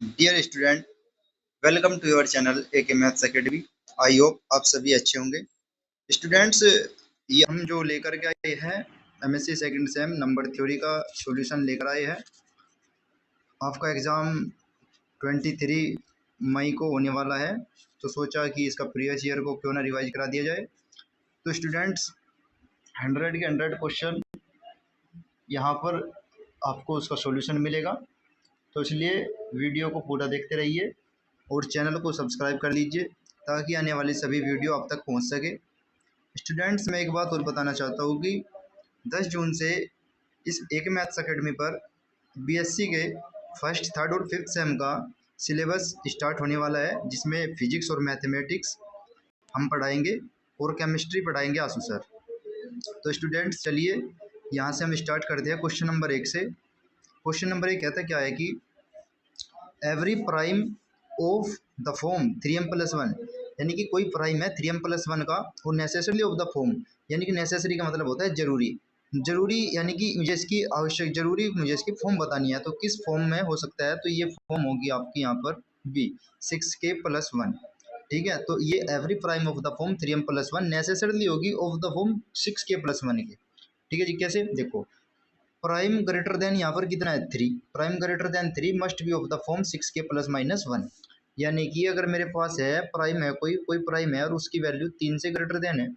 Dear student, welcome to your channel AK maths academy. I hope आप सभी अच्छे होंगे। स्टूडेंट्स, ये हम जो लेकर के आए हैं MSc second same number theory का सॉल्यूशन लेकर आए हैं। आपका एग्ज़ाम 23 मई को होने वाला है, तो सोचा कि इसका प्रीवियस ईयर को क्यों ना रिवाइज करा दिया जाए। तो स्टूडेंट्स, 100 के 100 क्वेश्चन यहाँ पर आपको उसका सॉल्यूशन मिलेगा, तो इसलिए वीडियो को पूरा देखते रहिए और चैनल को सब्सक्राइब कर लीजिए ताकि आने वाली सभी वीडियो आप तक पहुंच सके। स्टूडेंट्स, मैं एक बात और बताना चाहता हूँ कि 10 जून से इस AK मैथ्स एकेडमी पर BSc के फर्स्ट, थर्ड और फिफ्थ सेम का सिलेबस स्टार्ट होने वाला है, जिसमें फिजिक्स और मैथमेटिक्स हम पढ़ाएंगे और केमिस्ट्री पढ़ाएंगे आशु सर। तो स्टूडेंट्स, चलिए यहाँ से हम स्टार्ट करते हैं क्वेश्चन नंबर 1 से। क्वेश्चन नंबर 1 कहता क्या है कि every prime of the form 3m+1, यानी कि कोई प्राइम है 3m+1 का और नेसेसरी ऑफ द फॉर्म, यानी कि नेसेसरी का मतलब होता है जरूरी। जरूरी यानी कि मुझे इसकी आवश्यक जरूरी मुझे इसकी फॉर्म बतानी है, तो किस फॉर्म में हो सकता है, तो ये फॉर्म होगी आपकी यहाँ पर बी 6k+1। ठीक है, तो ये every prime of the form 3m+1 necessarily होगी ऑफ द फॉर्म 6k+1 के। ठीक है जी, कैसे देखो, प्राइम ग्रेटर देन यहाँ पर कितना है 3, prime greater than 3 must be of the form 6k+-1, यानी कि अगर मेरे पास है प्राइम है कोई प्राइम है और उसकी वैल्यू 3 से ग्रेटर देन है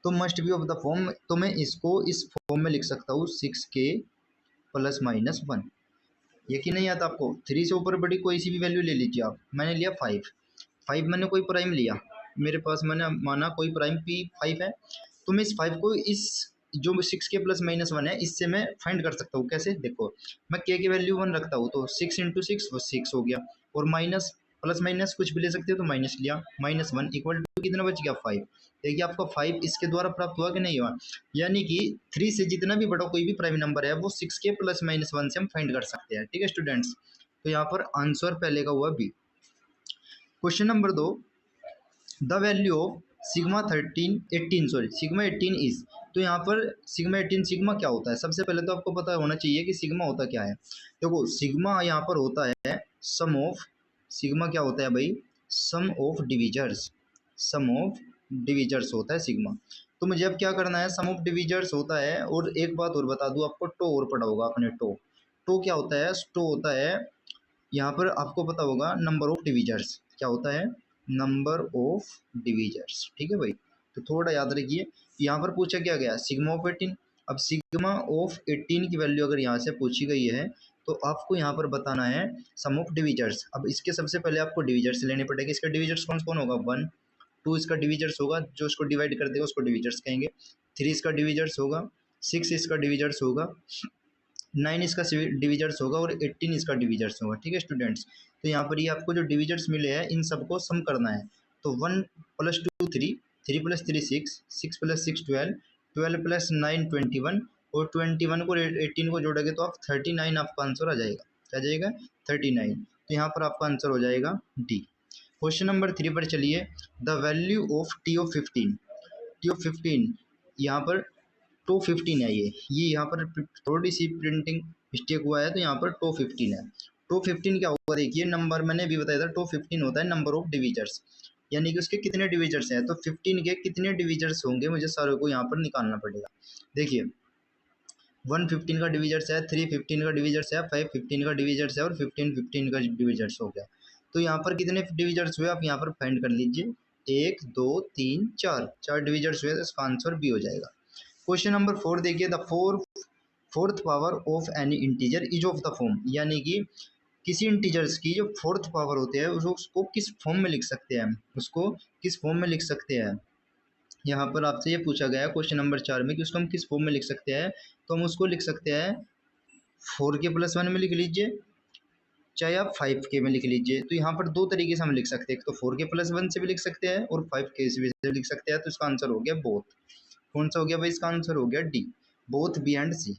तो must be of the form, तो मैं इसको इस फॉर्म में लिख सकता हूँ 6k+-1। यकीन नहीं आता आपको? 3 से ऊपर बड़ी कोई सी भी वैल्यू ले लीजिए आप। मैंने लिया 5 मैंने कोई प्राइम लिया, मेरे पास मैंने माना कोई प्राइम P5 है, तो मैं इस 5 को इस जो 6k+-1 है इससे मैं फाइंड कर सकता हूँ। कैसे देखो, मैं k की वैल्यू 1 रखता हूँ तो 6 × 6 वो 6 हो गया, और माइनस प्लस माइनस कुछ भी ले सकते हो तो माइनस लिया, -1 इक्वल टू कितना बच गया 5। देखिए आपका 5 इसके द्वारा प्राप्त हुआ कि नहीं हुआ, यानी कि 3 से जितना भी बड़ा कोई भी प्राइम नंबर है वो 6k+-1 से हम फाइंड कर सकते हैं। ठीक है स्टूडेंट्स, तो यहाँ पर आंसर पहले का हुआ B. Question number 2, the value of sigma 18 is, तो यहाँ पर सिग्मा 18 सिग्मा क्या होता है? सबसे पहले तो आपको पता होना चाहिए कि सिग्मा होता क्या है। देखो सिग्मा यहाँ पर होता है सम ऑफ, सिग्मा क्या होता है भाई? Sum of divisors, sum of divisors होता है सिग्मा। तो मुझे अब क्या करना है, सम ऑफ डिविजर्स होता है। और एक बात और बता दूं आपको, टो और पढ़ा होगा आपने, टो क्या होता है? टो होता है, यहाँ पर आपको पता होगा नंबर ऑफ डिविजर्स, क्या होता है? Number of divisors. ठीक है भाई, तो थोड़ा याद रखिए। यहाँ पर पूछा क्या गया? Sigma of 18। अब सिग्मा ऑफ 18 की वैल्यू अगर यहाँ से पूछी गई है तो आपको यहाँ पर बताना है सम ऑफ डिविजर्स। अब इसके सबसे पहले आपको डिविजर्स लेने पड़ेंगे। इसका डिविजर्स कौन कौन होगा? 1, 2 इसका डिविजर्स होगा, जो इसको डिवाइड कर देगा उसको डिविजर्स कहेंगे। 3 इसका डिविजर्स होगा, 6 इसका डिविजर्स होगा, 9 इसका डिविजर्स होगा और 18 इसका डिविजर्स होगा। ठीक है स्टूडेंट्स, तो यहाँ पर ये आपको जो डिविजर्स मिले हैं इन सबको सम करना है। तो 1 + 2 3, 3 + 3 6, 6 + 6 12, 12 + 9 21, और 21 को 18 को जोड़ोगे तो आप 39 आपका आंसर आ जाएगा। क्या जाएगा? 39। तो यहाँ पर आपका आंसर हो जाएगा डी। क्वेश्चन नंबर 3 पर चलिए, the value of T of 15, T of 15 यहाँ पर 215 है। ये यहाँ पर थोड़ी सी प्रिंटिंग मिस्टेक हुआ है, तो यहाँ पर 215 है। 215 क्या होगा? देखिए नंबर मैंने भी बताया था, 215 होता है नंबर ऑफ डिविजर्स, यानी कि उसके कितने डिविजर्स हैं। तो 15 के कितने डिविजर्स होंगे मुझे सारों को यहाँ पर निकालना पड़ेगा। देखिए 1 15 का डिविजर्स है, 3 15 का डिविजर्स है, 5 15 का डिविजर्स है और 15 15 का डिविजर्स हो गया। तो यहाँ पर कितने डिविजर्स हुए आप यहाँ पर फाइंड कर लीजिए। 1 2 3 4 डिविजर्स हुए, तो इसका आंसर बी हो जाएगा। क्वेश्चन नंबर 4 देखिए, the fourth power of any integer is of the form, यानी कि किसी इंटीजर्स की जो फोर्थ पावर होती है उसको किस फॉर्म में लिख सकते हैं, उसको किस फॉर्म में लिख सकते हैं। यहाँ पर आपसे ये पूछा गया है क्वेश्चन नंबर 4 में कि उसको हम किस फॉर्म में लिख सकते हैं। तो हम उसको लिख सकते हैं 4k+1 में लिख लीजिए, चाहे आप 5k में लिख लीजिए। तो यहाँ पर दो तरीके से हम लिख सकते हैं, एक तो 4k+1 से भी लिख सकते हैं और 5k से भी लिख सकते हैं। तो इसका आंसर हो गया बोथ। कौन सा हो गया भाई? इसका आंसर हो गया D, both B and C.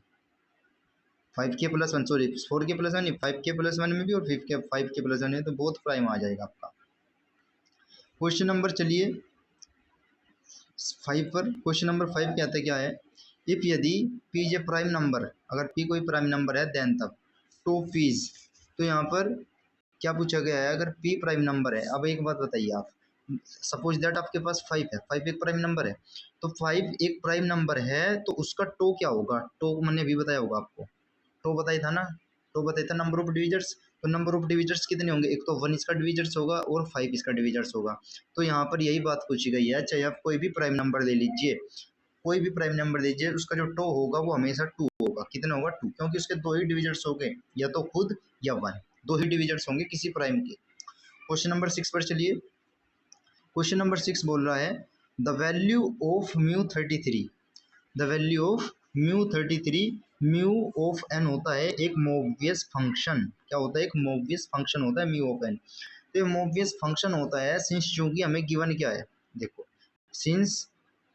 5k+1 sorry 4k+1 नहीं, 5k+1 में भी और 5k+1 में, तो बोथ प्राइम आ जाएगा आपका। क्वेश्चन नंबर चलिए 5 पर। क्वेश्चन नंबर 5 कहते क्या है? इफ यदि p is a prime number, अगर p कोई प्राइम नंबर है देन तब टू पीज, तो यहाँ पर क्या पूछा गया है, अगर p प्राइम नंबर है। अब एक बात बताइए आप, सपोज दैट आपके पास 5 है, 5 एक प्राइम नंबर है, तो 5 एक प्राइम नंबर है तो उसका टो क्या होगा, टो मैंने भी बताया होगा आपको, टो बताया था ना, टो बताया था नंबर ऑफ डिविजर्स। तो नंबर ऑफ डिविजर्स कितने होंगे, एक तो 1 इसका डिविजर्स होगा और 5 इसका डिविजर्स होगा। तो यहाँ पर यही बात पूछी गई है, चाहे आप कोई भी प्राइम नंबर ले लीजिए, कोई भी प्राइम नंबर लीजिए, उसका जो टो होगा वो हमेशा 2 होगा। कितना होगा, 2, क्योंकि उसके दो ही डिविजर्स हो गए, या तो खुद या 1, दो ही डिविजर्स होंगे किसी प्राइम के। क्वेश्चन नंबर 6 पर चलिए। क्वेश्चन नंबर 6 बोल रहा है the value of mu 33, the value of mu 33, mu of N होता है एक मोबियस फंक्शन। क्या होता है, एक मोबियस फंक्शन होता है म्यू ऑफ एन। तो ये मोबियस फंक्शन होता है सिंस चूंकि हमें गिवन क्या है, देखो सिंस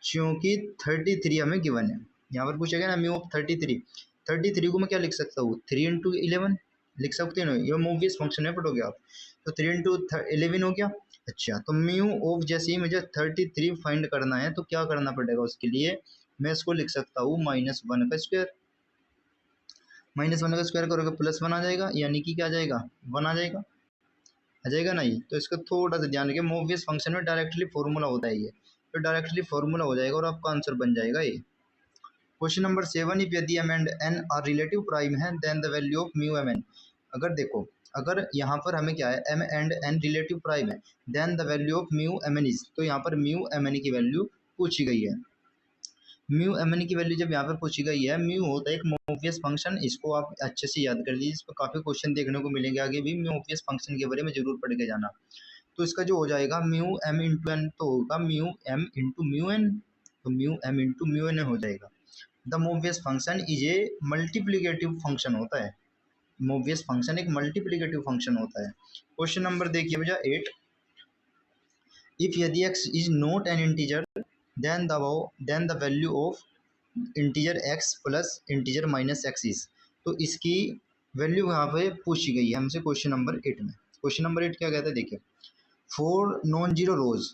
चूंकि 33 हमें गिवन है। यहाँ पर पूछा गया ना म्यू ऑफ 33, 33 को मैं क्या लिख सकता हूँ, 3 इंटू 11 लिख सकते हैं ना, ये मोबियस फंक्शन है, पढ़ोगे आप। तो 3 इंटू 11 हो गया। अच्छा, तो म्यू ऑफ जैसे ही मुझे 33 फाइंड करना है तो क्या करना पड़ेगा उसके लिए, मैं इसको लिख सकता हूँ -1 का स्क्वायर। -1 का स्क्वायर करोगे +1 आ जाएगा, यानी कि क्या आ जाएगा, 1 आ जाएगा नहीं। तो इसका थोड़ा सा ध्यान रखिए, मोबियस फंक्शन में डायरेक्टली फॉर्मूला होता है ये, तो डायरेक्टली फॉर्मूला हो जाएगा और आपका आंसर बन जाएगा ये। क्वेश्चन नंबर 7, इफ यदि m and n are relative prime है then the value of mu m n. अगर देखो, अगर यहाँ पर हमें क्या है, m and n relative prime है, then the value of mu m n is, तो यहाँ पर म्यू एम एन की वैल्यू पूछी गई है। म्यू एम एन की वैल्यू जब यहाँ पर पूछी गई है, म्यू होता है एक मोबियस फंक्शन, इसको आप अच्छे से याद कर लीजिए, इस पर काफ़ी क्वेश्चन देखने को मिलेंगे आगे भी, मोबियस फंक्शन के बारे में जरूर पढ़ के जाना। तो इसका जो हो जाएगा म्यू एम इंटू एन, तो होगा mu m into mu n, तो mu m into mu n हो जाएगा। The Mobius function is a multiplicative function होता है, मोबियस फंक्शन एक मल्टीप्लीकेटिव फंक्शन होता है। क्वेश्चन नंबर देखिए भैया 8, इफ यदि x is not an integer then the value of integer x plus integer minus x is. तो इसकी वैल्यू यहाँ पे पूछी गई है हमसे क्वेश्चन नंबर 8 में। क्वेश्चन नंबर 8 क्या कहता है, देखिए for non zero rose,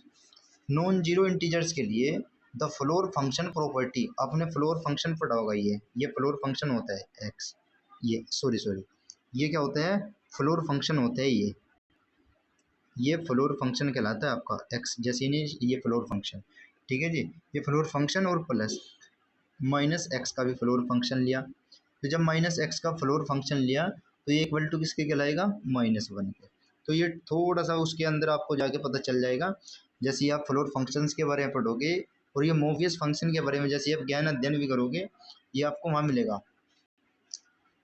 non zero integers के लिए द फ्लोर फंक्शन प्रॉपर्टी, आपने फ्लोर फंक्शन पढ़ा होगा, ये फ्लोर फंक्शन होता है एक्स, ये सॉरी ये क्या होता है, फ्लोर फंक्शन होता है ये फ्लोर फंक्शन कहलाता है आपका एक्स, जैसे नहीं ये फ्लोर फंक्शन, ठीक है जी। ये फ्लोर फंक्शन और प्लस माइनस एक्स का भी फ्लोर फंक्शन लिया, तो जब माइनस एक्स का फ्लोर फंक्शन लिया तो ये इक्वल टू किसके कहलाएगा, -1 के। तो ये थोड़ा सा उसके अंदर आपको जाके पता चल जाएगा, जैसे ही आप फ्लोर फंक्शंस के बारे में पढ़ोगे और ये मोबियस फंक्शन के बारे में जैसे आप ज्ञान अध्ययन भी करोगे, ये आपको वहाँ मिलेगा।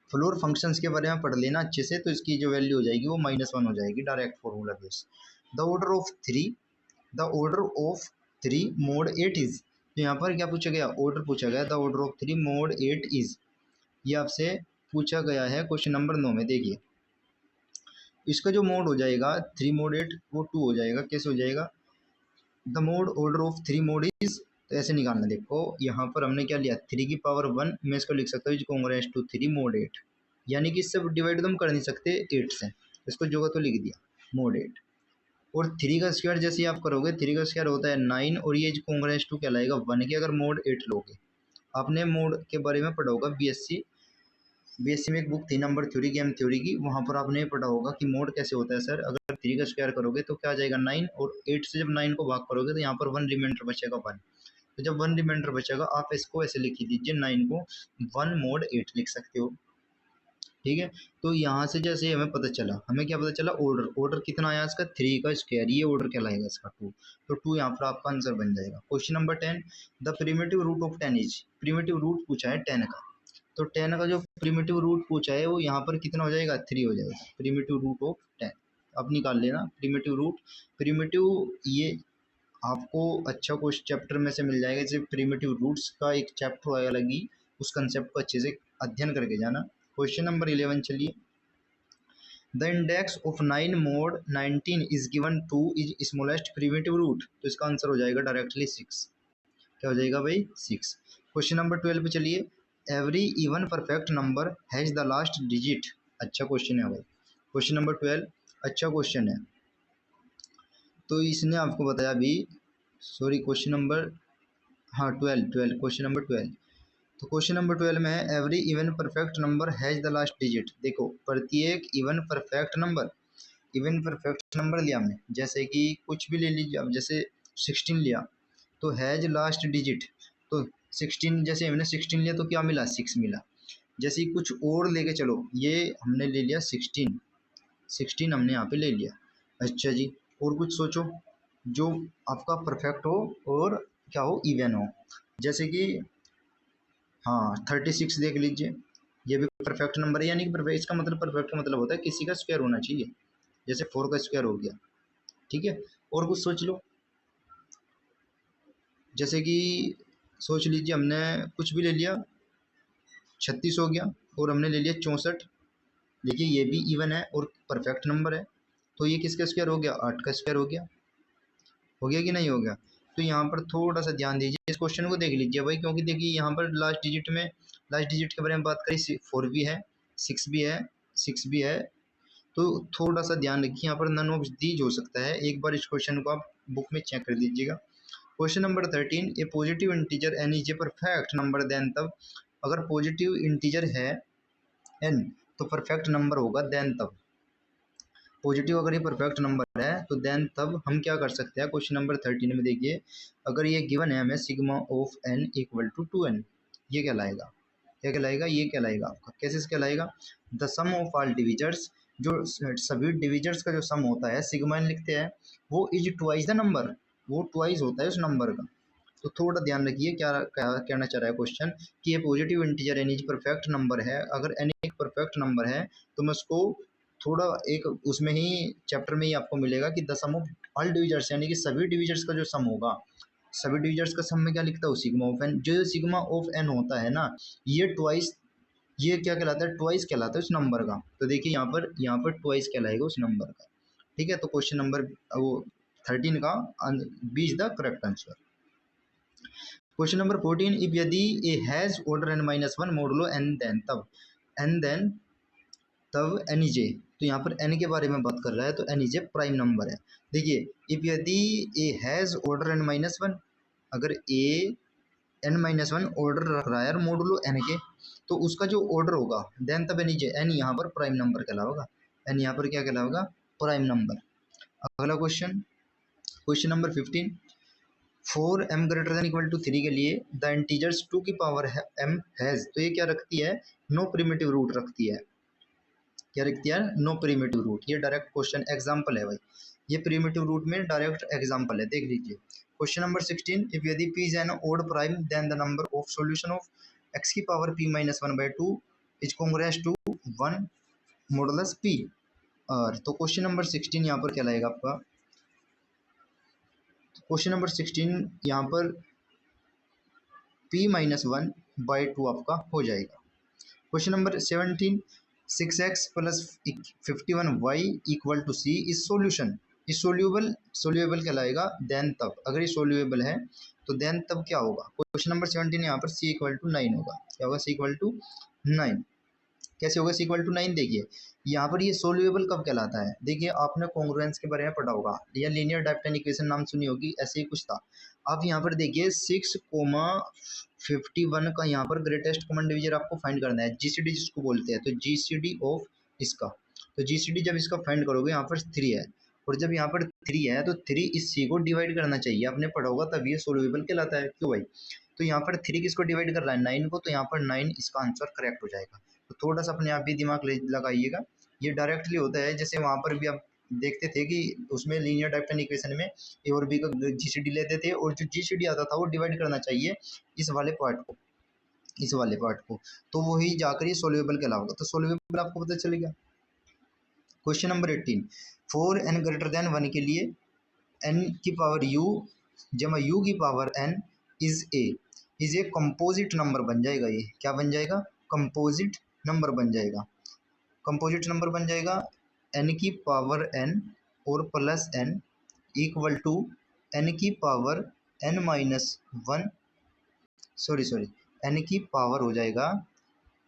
फ्लोर फंक्शंस के बारे में पढ़ लेना अच्छे से, तो इसकी जो वैल्यू हो जाएगी वो -1 हो जाएगी, direct formula base. The order of 3, the order of 3 mode 8 is, तो यहाँ पर क्या पूछा गया, ऑर्डर पूछा गया, the order of 3 mode 8 is, ये आपसे पूछा गया है क्वेश्चन नंबर 9 में। देखिए इसका जो मोड हो जाएगा 3 मोड 8 वो 2 हो जाएगा, कैसे हो जाएगा, the mode order of 3 mode is, तो ऐसे निकालना। देखो यहाँ पर हमने क्या लिया, 3 की पावर 1, मैं इसको लिख सकता हूँ कांग्रेस टू 3 मोड 8, यानी कि इससे डिवाइड तो हम कर नहीं सकते 8 से, इसको जो तो लिख दिया मोड 8। और 3 का स्क्वायर जैसे आप करोगे, 3 का स्क्वायर होता है 9, और ये कांग्रेस टू कहलाएगा 1 की अगर मोड 8 लोगे। आपने मोड के बारे में पढ़ा होगा बीएससी में एक बुक थी नंबर थ्योरी गेम थ्योरी की, वहाँ पर आपने पढ़ा होगा कि मोड कैसे होता है सर, अगर 3 का स्क्वायर करोगे तो क्या आ जाएगा 9, और 8 से जब 9 को भाग करोगे तो यहाँ पर 1 रिमाइंडर बचेगा 1, तो जब 1 रिमाइंडर बचेगा आप इसको ऐसे लिख दीजिए 9 को 1 मोड 8 लिख सकते हो, ठीक है। तो यहाँ से जैसे हमें पता चला, हमें क्या पता चला, ऑर्डर कितना आया इसका 3 का स्क्वायर, ये ऑर्डर कहलाएगा इसका 2, तो 2 यहाँ पर आपका आंसर बन जाएगा। Question number 10, the primitive root of 10 is, primitive root पूछा है 10 का, तो 10 का जो प्रिमिटिव रूट पूछा है वो यहाँ पर कितना हो जाएगा, 3 हो जाएगा, प्रिमिटिव रूट ऑफ 10 अब निकाल लेना प्रिमिटिव रूट। प्रिमिटिव ये आपको अच्छा कुछ चैप्टर में से मिल जाएगा, जैसे प्रिमिटिव रूट्स का एक चैप्टर आया अलग ही, उस कंसेप्ट को अच्छे से अध्ययन करके जाना। क्वेश्चन नंबर 11 चलिए, the index of 9 mod 19 is given to is smallest primitive root, तो इसका आंसर हो जाएगा डायरेक्टली 6, क्या हो जाएगा भाई 6। क्वेश्चन नंबर 12 पे चलिए, every even perfect number has the last digit, अच्छा क्वेश्चन है भाई, क्वेश्चन नंबर 12 अच्छा क्वेश्चन है, तो इसने आपको बताया अभी, सॉरी क्वेश्चन नंबर, हाँ 12 क्वेश्चन नंबर 12, तो क्वेश्चन नंबर 12 में है every even perfect number has the last digit. देखो प्रत्येक even perfect number even perfect number लिया हमने, जैसे कि कुछ भी ले लीजिए, अब जैसे 16 लिया तो हैज लास्ट डिजिट, तो 16 जैसे हमने 16 लिया तो क्या मिला, 6 मिला। जैसे ही कुछ और लेके चलो, ये हमने ले लिया 16 हमने यहाँ पे ले लिया। अच्छा जी, और कुछ सोचो जो आपका परफेक्ट हो और क्या हो, इवन हो। जैसे कि हाँ 36 देख लीजिए, ये भी परफेक्ट नंबर है, यानी कि परफेक्ट, इसका मतलब परफेक्ट का मतलब होता है किसी का स्क्वायर होना चाहिए, जैसे 4 का स्क्वायर हो गया। ठीक है, और कुछ सोच लो, जैसे कि सोच लीजिए हमने कुछ भी ले लिया, 36 हो गया, और हमने ले लिया 64। देखिए ये भी इवन है और परफेक्ट नंबर है, तो ये किसका स्क्वायर हो गया, 8 का स्क्वायर हो गया कि नहीं हो गया। तो यहाँ पर थोड़ा सा ध्यान दीजिए, इस क्वेश्चन को देख लीजिए भाई, क्योंकि देखिए यहाँ पर लास्ट डिजिट के बारे में बात करें, 4 भी है, 6 भी है, 6 भी है, तो थोड़ा सा ध्यान रखिए, यहाँ पर नन ऑफ दीज हो सकता है। एक बार इस क्वेश्चन को आप बुक में चेक कर दीजिएगा। Question number 13, a positive integer N is a perfect number then तब, अगर पॉजिटिव इंटीजर है एन तो परफेक्ट नंबर होगा देन तब। पॉजिटिव अगर ये परफेक्ट नंबर है तो देन तब हम क्या कर सकते हैं, क्वेश्चन नंबर 13 में देखिए, अगर ये गिवन है हमें sigma of N equal to 2n, ये कहलाएगा, क्या कहलाएगा, ये कहलाएगा आपका, कैसे कहलाएगा, the sum of all divisors, जो सभी डिविजर्स का जो सम होता है सिग्मा एन लिखते हैं, वो इज ट्वाइस द नंबर, वो ट्वाइस होता है उस नंबर का। तो थोड़ा ध्यान रखिए क्या कहना चाह रहा है क्वेश्चन, कि ये positive integer N is perfect number है, अगर एन एक परफेक्ट नंबर है तो मैं उसको थोड़ा एक उसमें ही चैप्टर में ही आपको मिलेगा कि the sum of all divisors, यानी कि सभी डिविजर्स का जो सम होगा, सभी डिविजर्स का सम में क्या लिखता हूँ, सिग्मा ऑफ एन, जो सिग्मा ऑफ एन होता है ना, ये ट्वाइस, ये क्या कहलाता है, ट्वाइस कहलाता है उस नंबर का। तो देखिए यहाँ पर ट्वाइस कहलाएगा उस नंबर का। ठीक है, तो क्वेश्चन नंबर वो 13 का B is the correct answer. Question number 14, if यदि ए has order N minus one modulo n then तब, एन देन तब एन इज ए, तो यहाँ पर एन के बारे में बात कर रहा है, तो N is a prime number है। देखिए इफ यदि ए has order N minus one, अगर A N minus one order रख रहा है मोडुलो एन के, तो उसका जो ऑर्डर होगा देन तब एन इज ए, एन यहाँ पर प्राइम नंबर कहलाएगा, एन यहाँ पर क्या कहलाएगा, प्राइम नंबर। अगला question, question number 15, 4m greater than equal to 3 के लिए द इंटीजर्स 2 की पावर m हैज, तो ये क्या रखती है, नो प्रिमिटिव रूट रखती है, क्या रखती है, नो प्रिमिटिव रूट। ये डायरेक्ट क्वेश्चन एग्जांपल है भाई, ये प्रिमिटिव रूट में डायरेक्ट एग्जांपल है, देख लीजिए। क्वेश्चन नंबर 16, इफ यदि p is an odd prime then the number of solution of x की power p minus 1/2 is Congress to 1 modulus p। और तो क्वेश्चन नंबर 16 यहाँ पर क्या लाएगा आपका, क्वेश्चन नंबर 16 यहाँ पर p माइनस 1/2 आपका हो जाएगा। Question number 17, 6x plus 51y equal to c is solution, is soluble, soluble कहलाएगा देन तब, अगर ये सोल्यूबल है तो देन तब क्या होगा। क्वेश्चन नंबर 17 यहाँ पर c इक्वल टू 9 होगा, क्या होगा, c इक्वल टू 9, कैसे होगा, इक्वल टू 9, देखिए यहाँ पर ये सोल्यूबल कब कहलाता है, देखिए आपने कॉन्ग्रुएंस के बारे में पढ़ा होगा या लीनियर डाइप्टन इक्वेशन नाम सुनी होगी, ऐसे ही कुछ था। आप यहाँ पर देखिए 6,51 का यहाँ पर ग्रेटेस्ट कॉमन डिवीजर आपको फाइंड करना है, जीसीडी जिसको बोलते हैं, तो जीसीडी ऑफ इसका, तो जीसीडी जब इसका फाइंड करोगे यहाँ पर 3 है, और जब यहाँ पर 3 है तो 3 इस सी को डिवाइड करना चाहिए, आपने पढ़ा होगा, तब ये सोल्यूबल कहलाता है, क्यों भाई, तो यहाँ पर 3 किसको डिवाइड कर रहा है, 9 को, तो यहाँ पर 9 इसका आंसर करेक्ट हो जाएगा। तो थोड़ा सा अपने आप भी दिमाग लगाइएगा, ये डायरेक्टली होता है, जैसे वहाँ पर भी आप देखते थे कि उसमें लीनियर डाइप्टन इक्वेशन में ए और बी का जीसीडी लेते थे, और जो जीसीडी आता था वो डिवाइड करना चाहिए इस वाले पार्ट को, इस वाले पार्ट को, तो वही जाकर ये सोल्यूबल कहलाएगा, तो सोल्यूबल आपको पता चलेगा। Question number 18, 4n greater than 1 के लिए n की पावर u जमा u की power n is a composite number बन जाएगा, ये क्या बन जाएगा, कंपोजिट नंबर बन जाएगा, कंपोजिट नंबर बन जाएगा, n की पावर n और plus n equal to n की power n minus 1, sorry n की पावर हो जाएगा,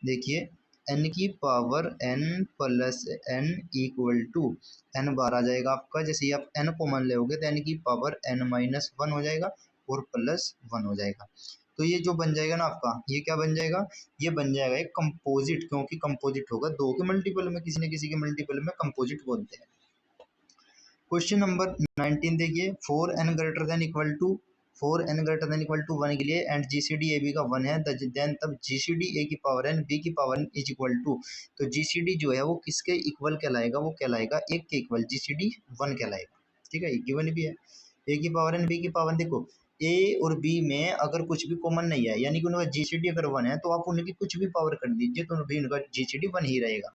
देखिए n की power n plus n equal to n बार आ जाएगा आपका, जैसे ही आप n को मान लोगे तो n की पावर n माइनस 1 हो जाएगा और प्लस 1 हो जाएगा। तो ये जो बन जाएगा ना आपका, ये क्या बन जाएगा, ये बन जाएगा एक कंपोजिट, क्योंकि कंपोजिट होगा दो के मल्टीपल में, किसी न किसी के मल्टीपल में कंपोजिट बोलते हैं। क्वेश्चन नंबर 19 देखिए, four N greater than equal to 1 के लिए एंड जीसीडी ए बी का 1 है, देन तब जीसीडी ए की पावर एन बी की power N is equal to, तो जीसीडी जो है वो किसके इक्वल कहलाएगा, वो कहलाएगा 1 के इक्वल, जीसीडी 1 कहलाएगा। ठीक है, गिवन भी है ए की पावर एन बी की पावर, देखो ए और बी में अगर कुछ भी कॉमन नहीं है, यानी कि उनका जीसीडी अगर 1 है तो आप उनकी कुछ भी पावर कर दीजिए तो भी उनका जीसीडी 1 ही रहेगा।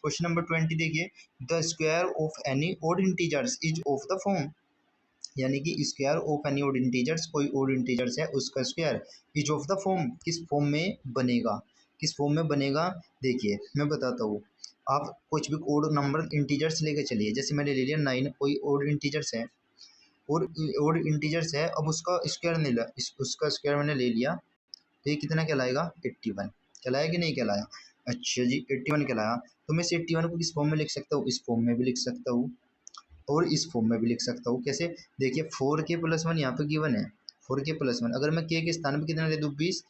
क्वेश्चन नंबर 20 देखिए, the square of any odd integers is of the form, यानी कि square of any odd integers, कोई ओड इंटीजर्स है उसका square is of the form, किस फॉर्म में बनेगा, किस फॉर्म में बनेगा। देखिए मैं बताता हूँ, आप कुछ भी ओड नंबर इंटीजर्स लेके चलिए, जैसे मैंने ले लिया 9, कोई ओड इंटीजर्स है और ओड इंटीजर्स है, अब उसका स्क्वायर नहीं ला, उसका स्क्वायर मैंने ले लिया तो ये कितना कहलाएगा 81, कहलाया कि नहीं कहलाया। अच्छा जी 81 कहलाया, तो मैं इस 81 को किस फॉर्म में लिख सकता हूँ, इस फॉर्म में भी लिख सकता हूँ और इस फॉर्म में भी लिख सकता हूँ। कैसे, देखिए 4k+1 यहाँ पे गिवन है, 4k+1 अगर मैं k के स्थान पर कितना ले दूँ 20,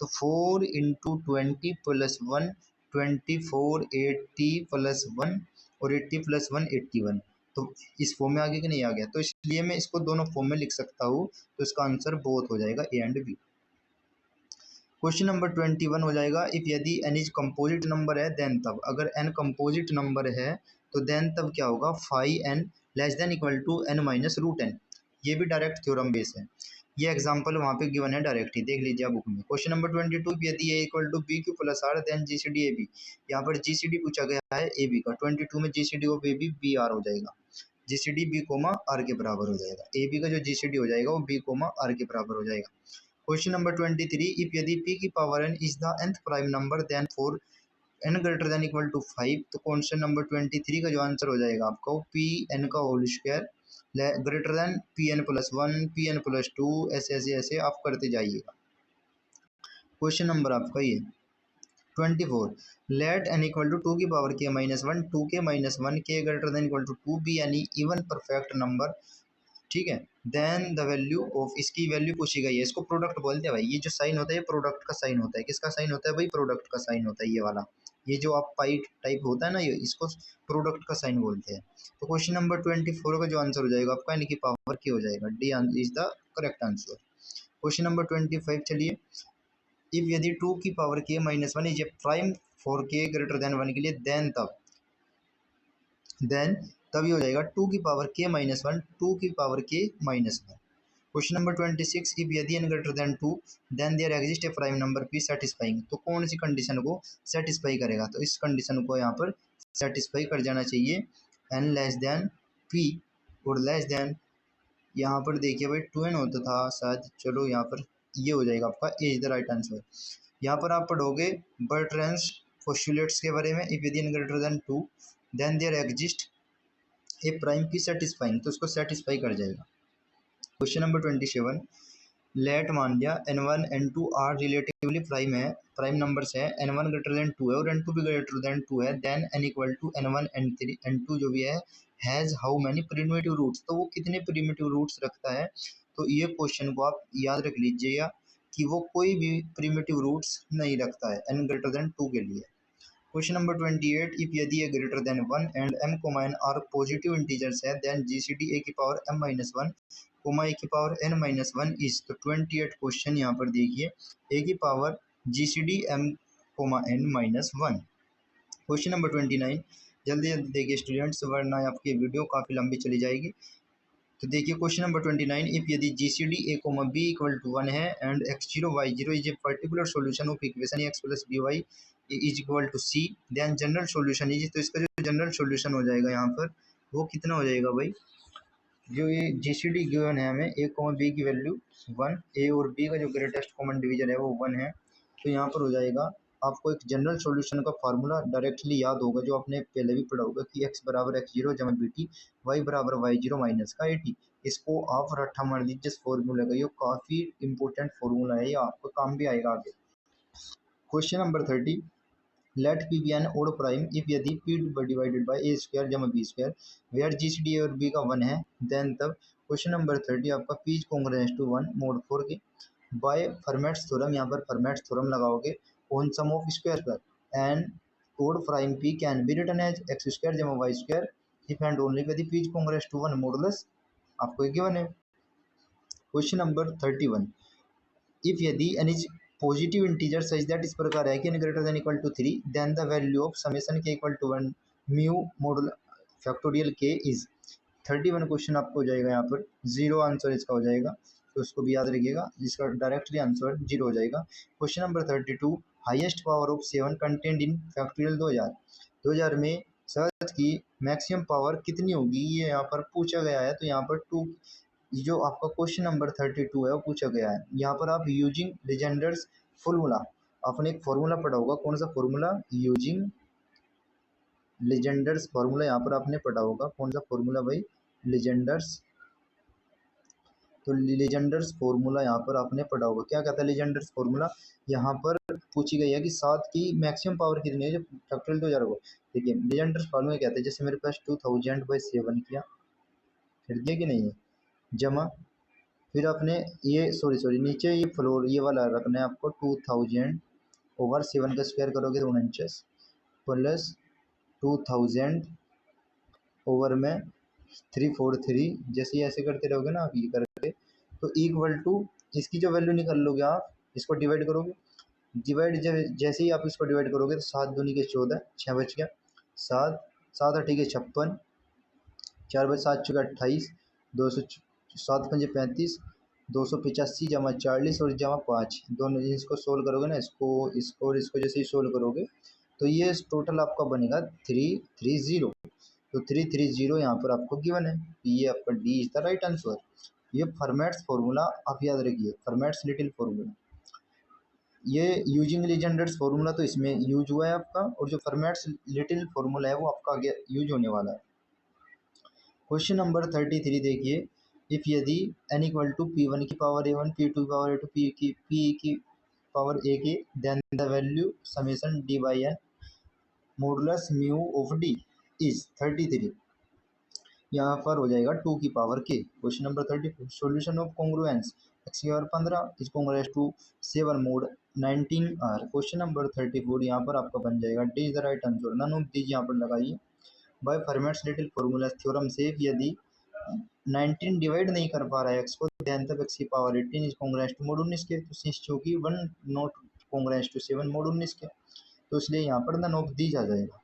तो 4 इंटू 20+1 24, 80+1 और 80+1 81, तो इस फॉर्म में आ गया कि नहीं आ गया, तो इसलिए मैं इसको दोनों फॉर्म में लिख सकता हूँ, तो इसका आंसर बोथ हो जाएगा A and B. Question number 21 हो जाएगा, इफ यदि n इज कंपोजिट नंबर है देन तब, अगर n कंपोजिट नंबर है तो देन तब क्या होगा, 5n less than equal to n minus root n, ये भी डायरेक्ट थ्योरम बेस है, ये एग्जांपल वहाँ पे गिवन है डायरेक्ट ही, देख लीजिए आप बुक में। क्वेश्चन नंबर 22, यदि a equal to B Q plus R then G C D A B, यहाँ पर जी सी डी पूछा गया है ए बी का, 22 में G C D of a b b r हो जाएगा, जी सी डी बी कोमा आर के बराबर हो जाएगा, ए बी का जो जी सी डी हो जाएगा वो बी कोमा आर के बराबर हो जाएगा। क्वेश्चन नंबर 23, इफ यदि p की power n is the nth prime number then for n greater than equal to 5, तो क्वेश्चन नंबर 23 का जो आंसर हो जाएगा आपका वो पी एन का whole square greater than pn+1 pn+2, ऐसे ऐसे ऐसे आप करते जाइएगा। क्वेश्चन नंबर आपका ये 24, लेट n इक्वल टू 2 की power k-1 2k-1 k greater than equal to 2 be any even perfect number, ठीक है, देन द वैल्यू ऑफ, इसकी वैल्यू पूछी गई है, इसको प्रोडक्ट बोलते हैं भाई, ये जो साइन होता है ये प्रोडक्ट का साइन होता है, किसका साइन होता है भाई, प्रोडक्ट का साइन होता है, ये वाला, ये जो आप पाई टाइप होता है ना, ये इसको प्रोडक्ट का साइन बोलते हैं। तो क्वेश्चन नंबर 24 का जो आंसर हो जाएगा आपका n की पावर k हो जाएगा, D is the correct answer. Question number 25 चलिए, इफ यदि 2 की power k-1 is a prime for k greater than 1 के लिए देन तब ये हो जाएगा 2 की पावर k-1 2 की power k-1। Question number 26, if यदि n greater than 2 then there exist a prime number p satisfying, तो कौन सी कंडीशन को सेटिस्फाई करेगा, तो इस कंडीशन को यहाँ पर सेटिस्फाई कर जाना चाहिए, n लेस देन p और लेस देन, यहाँ पर देखिए भाई 2n होता था शायद, चलो यहाँ पर ये हो जाएगा आपका ए इज द राइट आंसर। यहाँ पर आप पढ़ोगे बर्ट्रैंड्स पोस्टुलेट्स के बारे में, इफ यदि n greater than 2 then there exist a prime p satisfying, तो उसको सेटिस्फाई कर जाएगा। क्वेश्चन नंबर 27, लेट मान लिया n1 n2 are relatively prime है, प्राइम नंबर्स है, n1 ग्रेटर देन 2 है और n2 भी ग्रेटर देन 2 है, then n equal to n1 n3 n2 जो भी है has how many primitive roots, तो वो कितने प्रिमिटिव रूट्स रखता है, तो ये क्वेश्चन को आप याद रख लीजिएगा कि वो कोई भी प्रिमिटिव रूट्स नहीं रखता है n ग्रेटर देन 2 के लिए। क्वेश्चन नंबर 28, इफ यदि a greater than 1 and m comma n are positive integers है देन जीसीडी ए की पावर m-1 कोमा ए की पावर n-1 इज, तो 28 क्वेश्चन यहाँ पर देखिए, ए की power GCD m comma n-1। Question number 29, जल्दी जल्दी देखिए स्टूडेंट्स वरना आपकी वीडियो काफ़ी लंबी चली जाएगी। तो देखिए क्वेश्चन नंबर 29, इफ यदि G C D a comma b equal to 1 है and x0 y0 is a particular solution of equation x plus b y is equal to c, then general solution is, तो इसका जो general solution हो जाएगा यहाँ पर वो कितना हो जाएगा भाई, जो ये जी सी डी गिवन है हमें ए कोमा बी की वैल्यू 1, ए और बी का जो ग्रेटेस्ट कॉमन डिवीजन है वो 1 है, तो यहाँ पर हो जाएगा आपको एक जनरल सॉल्यूशन का फार्मूला डायरेक्टली याद होगा जो आपने पहले भी पढ़ा होगा कि x बराबर x0 जमा बी टी, वाई बराबर y0 माइनस का ए टी, इसको आप रट्टा मार दीजिए इस फॉर्मूले का, ये काफ़ी इंपॉर्टेंट फॉर्मूला है, ये आपको काम भी आएगा आगे। Question number 30, let p be an odd prime if यदि p divided by a square जमा b square where G C D और बी का 1 है, देन तब क्वेश्चन नंबर 30 आपका p is congruence to 1 mod 4 के बाय फॉर्मेट्स थ्योरम, यहाँ पर फॉर्मेट्स थ्योरम लगाओगे ऑन सम ऑफ स्क्वायर पर and odd prime p can be written as x square जमा Y square if and only यदि p is congruent to 1 modulus आपको ये given है। क्वेश्चन नंबर 31, इफ यदि n is positive integer such that इस प्रकार है कि n greater than equal to 3 then the value of summation k equal to 1 mu modulus factorial k is 31 question आपको हो जाएगा यहाँ पर जीरो आंसर इसका हो जाएगा, तो उसको भी याद रखिएगा, जिसका डायरेक्टली आंसर जीरो हो जाएगा। Question number 32, highest power of 7 content in factorial 2000 में 7 की मैक्सिमम पावर कितनी होगी ये यहाँ पर पूछा गया है। तो यहाँ पर 2 जो आपका क्वेश्चन नंबर 32 है वो पूछा गया है। यहाँ पर आप यूजिंग लीजेंडर्स फॉर्मूला, आपने एक फॉर्मूला पढ़ा होगा, कौन सा फॉर्मूला, यूजिंग लीजेंडर्स फॉर्मूला यहाँ पर आपने पढ़ा होगा, कौन सा फॉर्मूला भाई, लीजेंडर्स। तो लीजेंडर्स फॉर्मूला यहाँ पर आपने पढ़ा होगा, क्या कहता है लीजेंडर्स फॉर्मूला, यहाँ पर पूछी गई है कि 7 की मैक्सिमम पावर कितनी है जो फैक्टोरियल 2000 को। देखिए लीजेंडर्स फॉर्मूला कहते हैं, जैसे मेरे पास 2000/7 किया, फिर दिया कि नहीं है, जमा, फिर आपने ये सॉरी नीचे ये फ्लोर ये वाला रखना है आपको, 2000/7 का स्क्वायर करोगे तो 49 प्लस 2000 ओवर में 343, जैसे ऐसे करते रहोगे ना आप ये करके, तो इक्वल टू इसकी जो वैल्यू निकाल लोगे आप, इसको डिवाइड करोगे, डिवाइड जैसे ही आप इसको डिवाइड करोगे तो 7 दूनी के 14, 6 बच गया, 7 7 8 के 56, 4 बजे 7 चौके 28, 200 7 पंजे 35, 285 जमा 40 और जमा 5, दोनों इसको सोल्व करोगे ना, इसको और इसको जैसे ही सोल्व करोगे तो ये टोटल आपका बनेगा 330। तो 330 यहाँ पर आपको गिवन है, ये आपका D is the right answer. ये फॉर्मेट्स फॉर्मूला आप याद रखिए, फॉर्मेट्स लिटिल फॉर्मूला, ये यूजिंग लीजेंडर्स फॉर्मूला तो इसमें यूज हुआ है आपका, और जो फॉर्मेट्स लिटिल फॉर्मूला है वो आपका आगे यूज होने वाला है। क्वेश्चन नंबर 33 देखिए, इफ यदि n इक्वल टू p1 की पावर a1 p2 की पावर a2 p की पावर a के, then the value summation d by n modulus mu of d is 33, यहाँ पर हो जाएगा 2 की power k। Question number 34, solution of congruence x की power 15 is congruence to 7 mod 19 r। Question number 34 यहाँ पर आपका बन जाएगा D is the right answer, none of these यहाँ पर लगाइए। By formats little formula theorem से यदि 19 डिवाइड नहीं कर पा रहा है x को, देन तब x की power 18 is congruence to mod 19 के, तो सिंस चूंकि 1 नॉट कॉन्ग्रुएंस टू 7 मोड 19 के, तो इसलिए यहाँ पर नन ऑफ दीज आ जाएगा।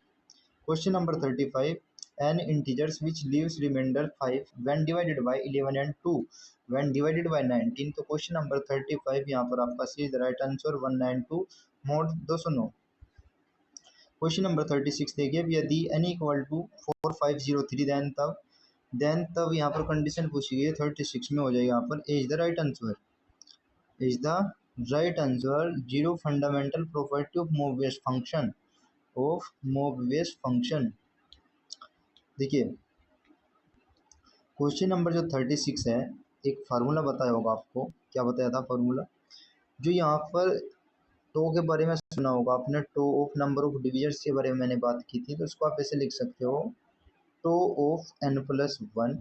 Question number 35, n integers which leaves remainder 5 when divided by 11 and 2 when divided by 19। तो क्वेश्चन नंबर 35 यहाँ पर आपका see the right answer 192 mode 209। Question number 36 देखिए, यदि n इक्वल टू 4503 देन तब यहाँ पर कंडीशन पूछी गई है 36 में हो जाएगा यहाँ पर is the right answer, is the right answer. Zero fundamental property of mob based function. देखिए क्वेश्चन नंबर जो 36 है, एक फार्मूला बताया होगा आपको, क्या बताया था फार्मूला, जो यहाँ पर टो के बारे में सुना होगा आपने, tau of number of divisors के बारे में मैंने बात की थी, तो इसको आप ऐसे लिख सकते हो, tau of n+1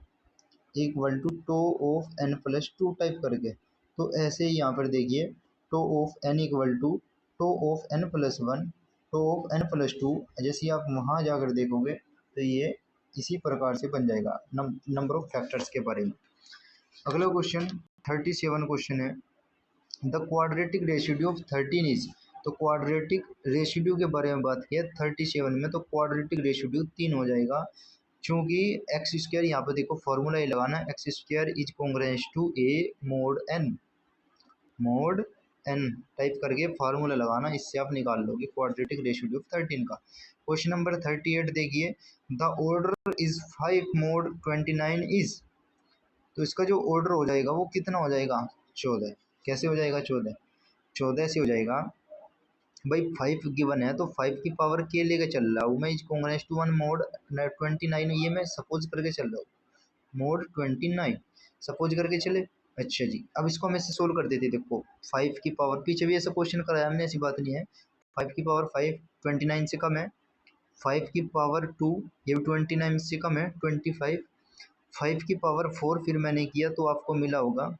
equal to tau of n+2 type करके। तो ऐसे ही यहाँ पर देखिए, tau of n equal to tau of n+1 tau of n+2, जैसे आप वहाँ जाकर देखोगे तो ये इसी प्रकार से बन जाएगा नंबर ऑफ फैक्टर्स के बारे में। अगला क्वेश्चन 37 क्वेश्चन है, द क्वाड्रेटिक रेशिड्यू ऑफ 13 इज। तो क्वाड्रेटिक रेशिड्यू के बारे में बात की है 37 में, तो क्वाड्रेटिक रेशिड्यू 3 हो जाएगा, क्योंकि एक्स स्क्वायर यहाँ पर देखो फॉर्मूला ये लगाना, x square is congruence to a mod n type करके फार्मूला लगाना, इससे आप निकाल लोगे क्वाड्रेटिक रेशिड्यू ऑफ 13 का। क्वेश्चन नंबर 38 देखिए, the order is 5 mode 29 is. तो इसका जो ऑर्डर हो जाएगा वो कितना हो जाएगा, 14। कैसे हो जाएगा 14 से हो जाएगा भाई, 5 गिवन है तो 5 की पावर के लेके चल रहा हूँ मैं, इज कॉन्ग्रुएंस टू 1 मोड 29, ये मैं सपोज करके चल रहा हूँ, मोड 29 सपोज करके चले। अच्छा जी, अब इसको हम ऐसे सोल्व कर देते, देखो 5 की पावर, पीछे भी ऐसा क्वेश्चन कराया हमने, ऐसी बात नहीं है, 5 की पावर 5 29 से कम है, 5 की पावर 2 ये 29 से कम है 25, 5 की पावर 4 फिर मैंने किया तो आपको मिला होगा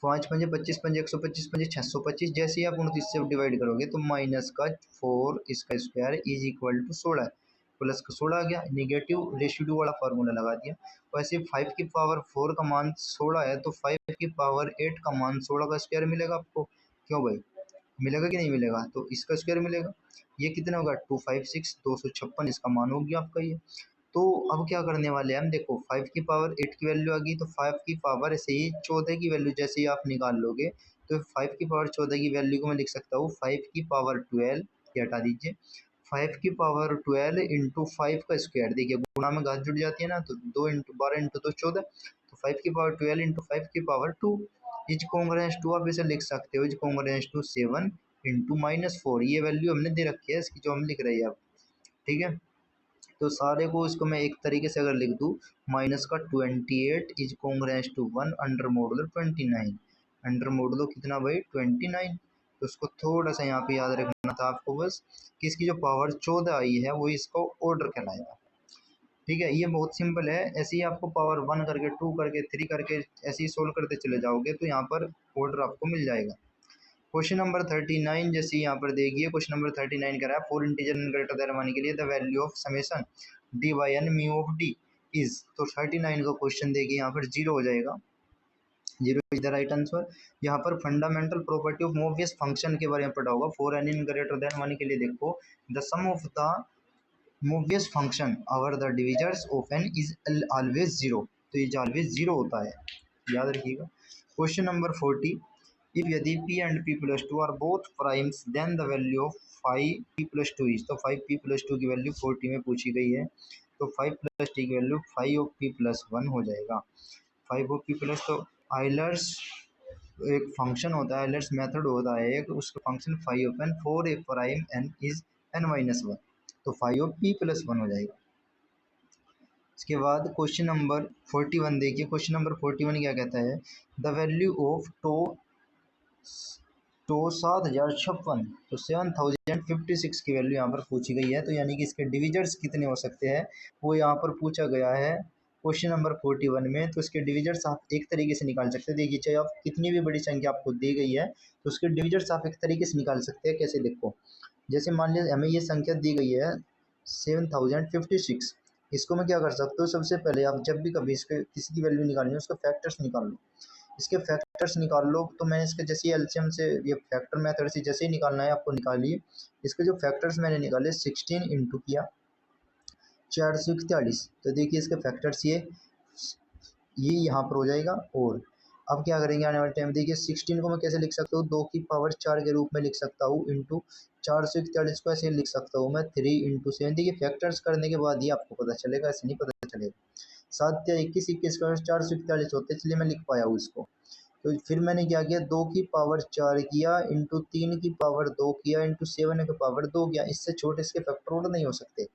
5 पंजे 25 पंजे 125 पंजे 625, जैसे ही आप 29 से डिवाइड करोगे तो -4 इसका square is equal to 16, plus का 16 आ गया, नेगेटिव रेशिड्यू वाला फार्मूला लगा दिया। वैसे 5 की पावर 4 का मान 16 है, तो 5 की पावर 8 का मान 16 का स्क्वायर मिलेगा आपको। क्यों भाई, मिलेगा कि नहीं मिलेगा? तो इसका स्क्वायर मिलेगा। ये कितना होगा? 256, 256 इसका मान हो गया आपका ये। तो अब क्या करने वाले हैं हम, देखो 5 की पावर 8 की वैल्यू आ गई, तो 5 की पावर ऐसे ही 14 की वैल्यू जैसे ही आप निकाल लोगे, तो 5 की पावर 14 की वैल्यू को मैं लिख सकता हूँ 5 की पावर 12, ये हटा दीजिए, 5 की पावर 12 इंटू 5 का स्क्वायर। देखिए गुणा में घात जुड़ जाती है ना, तो 2 इंटू 12 इंटू 2 14, तो 5 की पावर 12 इंटू 5 की पावर 2 इज कॉन्ग्रुएंस टू, आप इसे लिख सकते हो इज कॉन्ग्रुएंस टू 7 इंटू -4। ये वैल्यू हमने दे रखी है इसकी जो हम लिख रहे हैं अब, ठीक है। तो सारे को इसको मैं एक तरीके से अगर लिख दूँ, माइनस का 28 is congruence to 1 under modulo 29, under modulo कितना भाई 29। तो उसको थोड़ा सा यहाँ पे याद रखना था आपको बस, कि इसकी जो पावर 14 आई है वो इसको ऑर्डर कहलाएगा, ठीक है। ये बहुत सिंपल है, ऐसे ही आपको पावर 1 करके 2 करके 3 करके ऐसे ही सोल्व करते चले जाओगे तो यहाँ पर ऑर्डर आपको मिल जाएगा। क्वेश्चन नंबर 39 जैसे यहाँ पर देखिए, क्वेश्चन नंबर 39 कह रहा है 4 इंटीजर ग्रेटर देन 1 के लिए the value of summation d by n mu of d is, तो 39 का क्वेश्चन देखिए यहाँ पर 0 हो जाएगा, 0 इज द राइट आंसर। यहाँ पर फंडामेंटल प्रॉपर्टी ऑफ मोवियस फंक्शन के बारे में पढ़ा होगा, 4 एन इन ग्रेटर देन 1 के लिए देखो, the sum of the Mobius function over the divisors of n is always 0, तो ये ऑलवेज 0 होता है, याद रखिएगा। क्वेश्चन नंबर 40, if यदि p and p plus 2 are both primes then the value of 5p plus 2 is, तो 5p plus 2 की value 40 में पूछी गई है, तो 5 plus t की वैल्यू 5 of p plus 1 हो जाएगा। 5 of p plus, तो आइलर्स एक फंक्शन होता है, आइलर्स मेथड होता है एक, उसका function 5 of n 4 a prime n is n minus 1, तो 5 of p plus 1 हो जाएगा। इसके बाद क्वेश्चन नंबर 41 देखिए, क्वेश्चन नंबर 41 क्या कहता है, द वैल्यू ऑफ तो 7056, तो 7056 की वैल्यू यहाँ पर पूछी गई है, तो यानी कि इसके डिविजर्स कितने हो सकते हैं वो यहाँ पर पूछा गया है क्वेश्चन नंबर 41 में। तो इसके डिविजर्स आप एक तरीके से निकाल सकते हैं, देखिए चाहे आप कितनी भी बड़ी संख्या आपको दी गई है तो उसके डिविजर्स आप एक तरीके से निकाल सकते हैं। कैसे, देखो जैसे मान लीजिए हमें ये संख्या दी गई है 7056, इसको मैं क्या कर सकता हूँ, सबसे पहले आप जब भी कभी इसके किसी की वैल्यू निकालनी है उसका फैक्टर्स निकाल लो, इसके फैक्टर्स निकाल लो। तो मैंने इसके जैसे एलसीएम से ये फैक्टर मेथड से जैसे ही निकालना है आपको निकालिए, इसके जो फैक्टर्स मैंने निकाले 16 इंटू किया 441, तो देखिए इसके फैक्टर्स ये यहाँ पर हो जाएगा। और अब क्या करेंगे आने वाले टाइम, देखिए 16 को मैं कैसे लिख सकता हूँ, 2 की पावर 4 के रूप में लिख सकता हूँ, इंटू 441 को ऐसे लिख सकता हूँ मैं 3 इंटू 7। देखिए फैक्टर्स करने के बाद ही आपको पता चलेगा, ऐसे नहीं पता चलेगा। 7 या 21 21 का 441 होते, इसलिए मैं लिख पाया हूँ इसको। तो फिर मैंने क्या किया, 2 की पावर 4 किया इंटू 3 की पावर 2 किया इंटू 7 की पावर 2 किया, इससे छोटे इसके फैक्टर और नहीं हो सकते।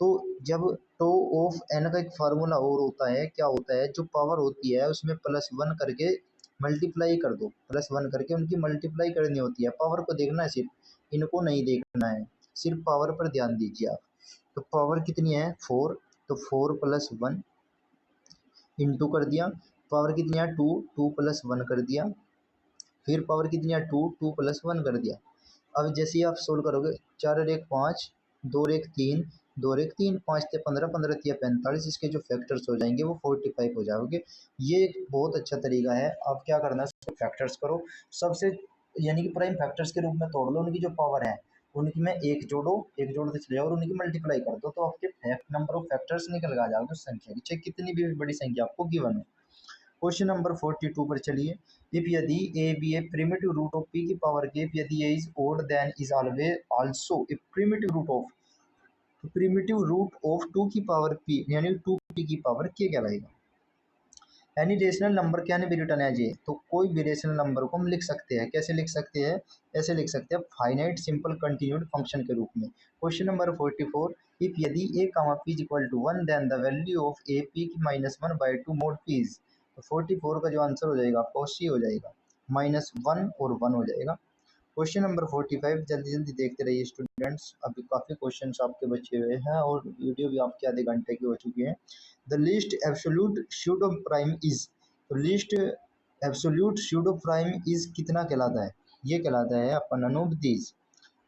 तो जब टो ऑफ एन का एक फार्मूला और होता है, क्या होता है, जो पावर होती है उसमें +1 करके मल्टीप्लाई कर दो, +1 करके उनकी मल्टीप्लाई करनी होती है। पावर को देखना है सिर्फ, इनको नहीं देखना है, सिर्फ पावर पर ध्यान दीजिए आप। तो पावर कितनी है 4, तो 4 + 1 इंटू कर दिया, पावर कितनी है 2, 2 + 1 कर दिया, फिर पावर कितनी है 2, 2 + 1 कर दिया। अब जैसे ही आप सोल्व करोगे 4 और 1 5, 2 और 1 3, 2 और 1 3, 5 से 15, 15 से 45, इसके जो फैक्टर्स हो जाएंगे वो 45 हो जाओगे। ये एक बहुत अच्छा तरीका है। आप क्या करना है, उसके फैक्टर्स करो सबसे, यानी कि प्राइम फैक्टर्स के रूप में तोड़ लो, उनकी जो पावर है उनकी में एक जोड़ो, एक जोड़ते चले जाओ और उनकी मल्टीप्लाई कर दो, तो आपके नंबर ऑफ फैक्टर्स निकल आ जाओगे उस संख्या की, चाहे कितनी भी बड़ी संख्या आपको गिवन हो। क्वेश्चन नंबर 42 पर चलिए, इफ यदि a B a primitive root of p की पावर के, इफ यदि a is odd then is always also a primitive root of, तो प्रिमिटिव रूट ऑफ 2 की पावर पी यानी 2p की पावर के कहलाएगा। Any rational number can be written as a, तो कोई भी रेशनल नंबर को हम लिख सकते हैं, कैसे लिख सकते हैं, ऐसे लिख सकते हैं फाइनाइट सिंपल कंटिन्यूड फंक्शन के रूप में। क्वेश्चन नंबर 44, इफ यदि a p is equal to 1 then the value of a p की -1/2 मोड p इज, तो 44 का जो आंसर हो जाएगा आपका सी हो जाएगा, -1 और 1 हो जाएगा। क्वेश्चन नंबर 45 जल्दी जल्दी देखते रहिए स्टूडेंट्स, अभी काफ़ी क्वेश्चंस आपके बचे हुए हैं और वीडियो भी आपके आधे घंटे की हो चुकी है। The least absolute pseudo prime is, तो least absolute pseudo prime is कितना कहलाता है, ये कहलाता है अपन नन ऑफ दीज,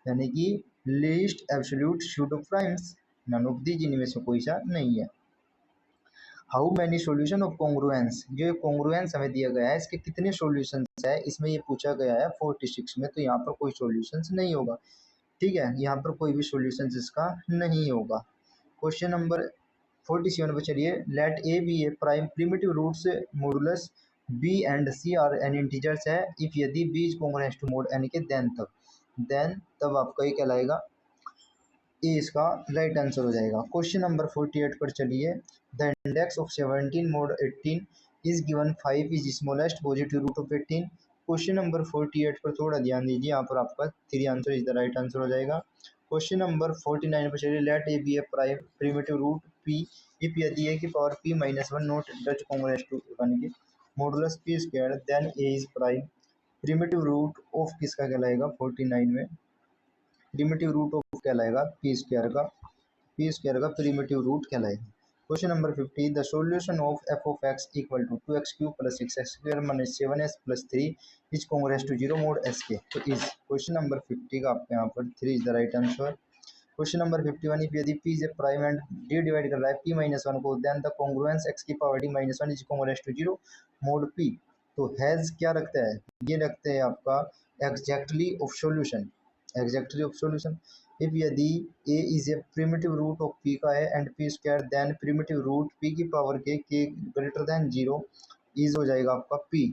यानी कि least absolute pseudo primes none of these, इनमें से कोई सा नहीं है। How many solution of congruence, जो कॉन्ग्रुएंस हमें दिया गया है इसके कितने सोल्यूशन है, इसमें ये पूछा गया है 46 में, तो यहाँ पर कोई सोल्यूशन नहीं होगा। ठीक है, यहाँ पर कोई भी सोल्यूशन इसका नहीं होगा। क्वेश्चन नंबर 47 पे चलिए, let a B a prime primitive roots modulus b and c are an integers है, इफ यदि b is congruence to mod n के देन तब आपका ये कहलाएगा, ये इसका राइट आंसर हो जाएगा। क्वेश्चन नंबर 48 पर चलिए, the index of 17 mod 18 is given 5 is smallest positive root of 18। Question number 48 पर थोड़ा ध्यान दीजिए, यहाँ पर आपका 3 answer is the right answer हो जाएगा। क्वेश्चन नंबर 49 पर चलिए, let a B a prime primitive root p if यदि ए की पावर p माइनस 1 नॉट डच कॉन्ग्रुएंस टू वन के modulus p square then a is prime. Primitive root of किसका कहलाएगा 49 में, प्रिमिटिव रूट ऑफ कहलाएगा पी स्क्वायर का primitive root कहलाएगा। Question number 50, the solution of f of x equal to 2x cube plus 6x square minus 7s plus 3 is congruence to 0 mod s के, तो is question number 50 का आपके यहाँ पर 3 is the right answer. Question number 51, if यदि p is a prime and d divide कर रहा है p माइनस 1 को, देन द कॉन्ग्रुएंस x की power d minus 1 is congruence to 0 mod p, तो हैज क्या रखता है, ये रखते हैं आपका exactly of solution, exactly of solution. If यदि a is a primitive root of p का है and p square then primitive root p की power k greater than 0 is हो जाएगा आपका p।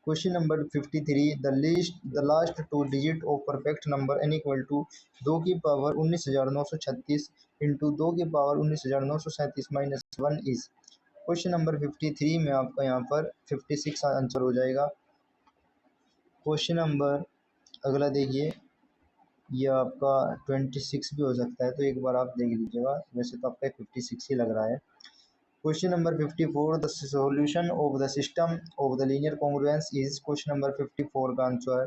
Question number 53, the last 2 digit of perfect number n equal to 2 की power 19,936 into 2 की power 19,937 minus 1 is. Question number 53 में आपका यहाँ पर 56 आंसर हो जाएगा। क्वेश्चन नंबर अगला देखिए, यह आपका 26 भी हो सकता है, तो एक बार आप देख लीजिएगा, वैसे तो आपका 56 ही लग रहा है। Question number 54, the solution of the system of the linear congruence is. Question number 54 का answer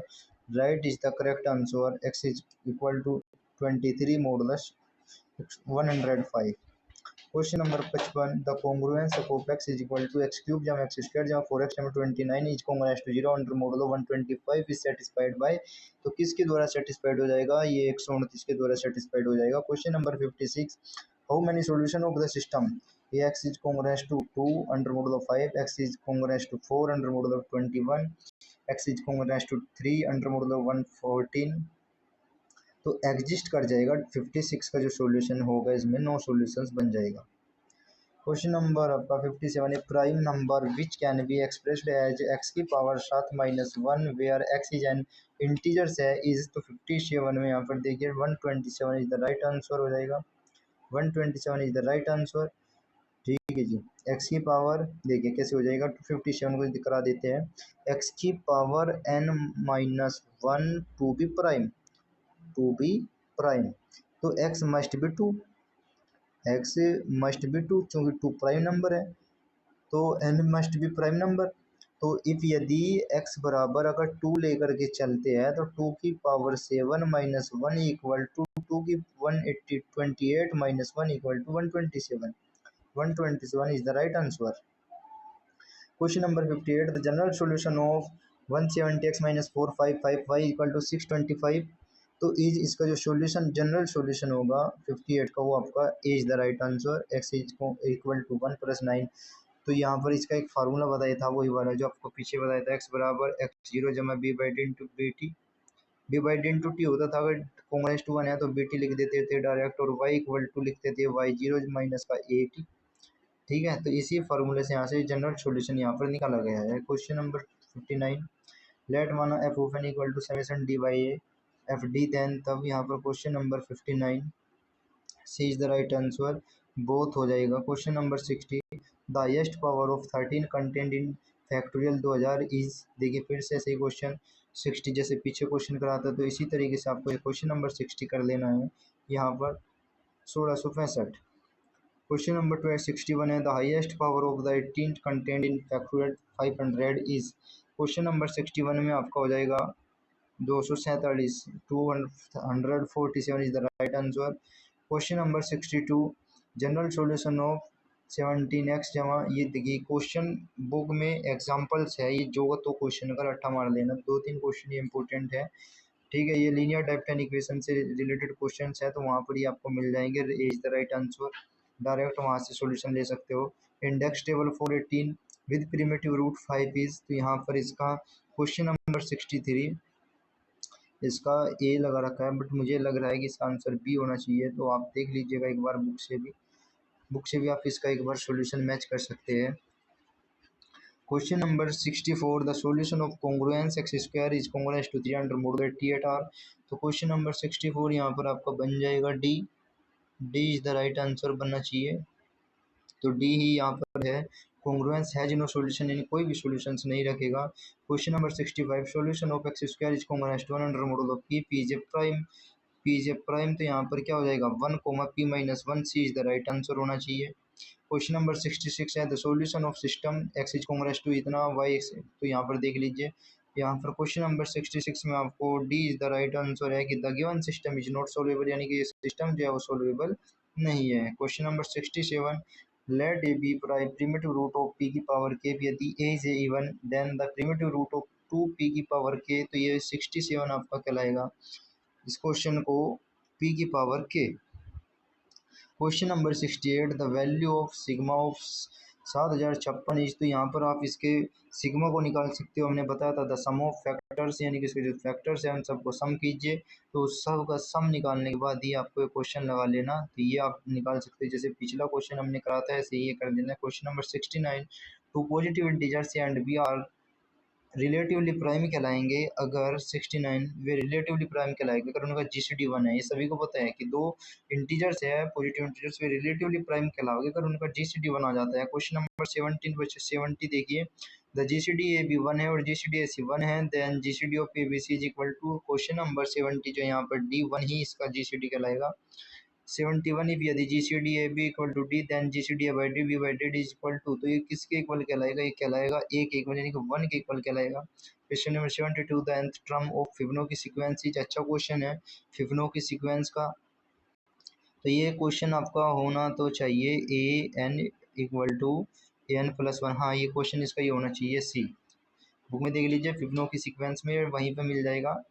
right is the correct answer, x is equal to 23 modulus 105। Question number 55, the congruence of x is equal to x cube जमा x square जमा 4x जमा 29 is congruence to 0 under modulo 125 is satisfied by, तो किसके द्वारा satisfied हो जाएगा, ये 129 के द्वारा सेटिस्फाइड हो जाएगा। Question number 56, how many solution of the system x is congruous to 2 under modulo 5, x is congruous to 4 under modulo 21, x is congruous to 3 under modulo 114, तो एग्जिस्ट कर जाएगा। 56 का जो सॉल्यूशन होगा इसमें 9 सॉल्यूशंस बन जाएगा। क्वेश्चन नंबर आपका 57, prime number which can be expressed as x की power 7 minus 1 where x is an integers है इज, तो 57 में यहाँ पर देखिए 127 इज द राइट आंसर हो जाएगा, 127 इज द राइट आंसर। ठीक है जी, x की पावर देखिए कैसे हो जाएगा, 257 को करा देते हैं, x की power n minus 1 to be prime, तो x मस्ट बी 2, चूँकि 2 प्राइम नंबर है तो n must be prime number. तो इफ यदि x बराबर अगर 2 लेकर के चलते हैं तो 2 की पावर 7 माइनस 1 इक्वल टू 2 की 128 minus 1 equal to 127, 127 is the right answer. Question number 58, the general solution of 170x minus 455y equal to 625, तो इज इसका जो सॉल्यूशन जनरल सॉल्यूशन होगा 58 का वो आपका is the right answer, x is equal to 1 plus 9। तो यहाँ पर इसका एक फार्मूला बताया था, वही वाला जो आपको पीछे बताया था, x बराबर x0 जमा b by d into b t, b by d into t होता था, अगर कॉन्ग्रुएंस टू 1 है तो bt लिख देते थे डायरेक्ट, और y इक्वल टू लिखते थे y0 माइनस का a t। ठीक है, तो इसी फार्मूले से यहाँ से जनरल सॉल्यूशन यहाँ पर निकाला गया है। क्वेश्चन नंबर 59, लेट माना f of N equal to summation d by f d, then तब यहाँ पर question number 59 c is the right answer, both हो जाएगा। Question number 60, the highest power of 13 content in factorial 2000 is, देखिए फिर से सही क्वेश्चन 60 जैसे पीछे क्वेश्चन कराता है, तो इसी तरीके से आपको क्वेश्चन नंबर 60 कर लेना है यहाँ पर 1665। क्वेश्चन नंबर 61 है, the highest power of the 18 content in factorial 500 is. Question number 61 में आपका हो जाएगा 247, 247 is the right answer. Question number 62, general solution of 17x जमा, ये देखिए क्वेश्चन बुक में एग्जांपल्स है, ये जो तो क्वेश्चन का रट्टा मार लेना, 2-3 क्वेश्चन ये इंपॉर्टेंट है। ठीक है, ये लीनियर डाइफेक्ट इक्वेशन से रिलेटेड क्वेश्चन है, तो वहाँ पर ही आपको मिल जाएंगे। A is the right answer, direct वहाँ से सॉल्यूशन ले सकते हो। Index table 418 with primitive root 5 is, तो यहाँ पर इसका क्वेश्चन नंबर 63 इसका ए लगा रखा है, बट मुझे लग रहा है कि इसका आंसर बी होना चाहिए। तो आप देख लीजिएगा एक बार बुक से भी आप इसका एक बार सॉल्यूशन मैच कर सकते हैं। Question number 64 the solution of congruence x square is congruence to 3 under mod 88 r. तो क्वेश्चन नंबर 64 यहाँ पर आपका बन जाएगा d. D is the right answer बनना चाहिए, तो डी ही यहाँ पर है। कॉन्ग्रुएंस हैज नो सॉल्यूशन, यानी कोई भी सॉल्यूशंस नहीं रखेगा। Question number 65 solution of x square is congruence to 1 under mod of p, p is a prime. P is a prime, तो यहाँ पर क्या हो जाएगा 1 p minus 1, c is the right answer होना चाहिए। क्वेश्चन नंबर 66 है the solution of system x is Congress to इतना वाई, तो यहाँ पर देख लीजिए, यहाँ पर क्वेश्चन नंबर 66 में आपको d is the right answer है कि the given system is not solvable, यानी कि ये सिस्टम जो है वो सॉल्वेबल नहीं है। Question number 67 let a be primitive root of p की पावर के, यदि a is even then the primitive root of 2 p की पावर के, तो ये 67 आपका कहलाएगा इस क्वेश्चन को पी की पावर के। Question number 68 the value of sigma of 7056 inch, तो यहाँ पर आप इसके सिग्मा को निकाल सकते हो। हमने बताया था द सम ऑफ फैक्टर्स, यानी कि इसके जो फैक्टर्स हैं उन सबको सम कीजिए, तो सब का सम निकालने के बाद ही आपको एक क्वेश्चन लगा लेना, तो ये आप निकाल सकते हो। जैसे पिछला क्वेश्चन हमने करा था ऐसे ये कर देना। Question number 69 two positive integers and b are relatively prime कहलाएंगे अगर 69 वे रिलेटिवली प्राइम कहलाएंगे अगर उनका जीसीडी 1 है। ये सभी को पता है कि दो इंटीजर्स है पॉजिटिव इंटीजर्स, वे रिलेटिवली प्राइम कहलाओगे अगर उनका जीसीडी 1 आ जाता है। क्वेश्चन नंबर 17 बच्चे 70 देखिए, द जीसीडी ए बी 1 है और जीसीडी ए सी 1 है, then GCD of a b c is equal to, question number 70 जो यहाँ पर डी 1 ही इसका जीसीडी कहलाएगा। 71 इफ यदि G C D A b equal to d then G C D by d b by d d is equal to, तो ये किसके equal कहलाएगा, ये कहलाएगा ए के इक्वल, यानी कि 1 के इक्वल कहलाएगा। Question number 72 the nth term of Fibonacci sequence is, अच्छा क्वेश्चन है फिबोनाची सीक्वेंस का, तो ये क्वेश्चन आपका होना तो चाहिए a n equal to a n plus 1, हाँ ये क्वेश्चन इसका ये होना चाहिए सी। बुक में देख लीजिए फिबोनाची सीक्वेंस में वहीं पे मिल जाएगा,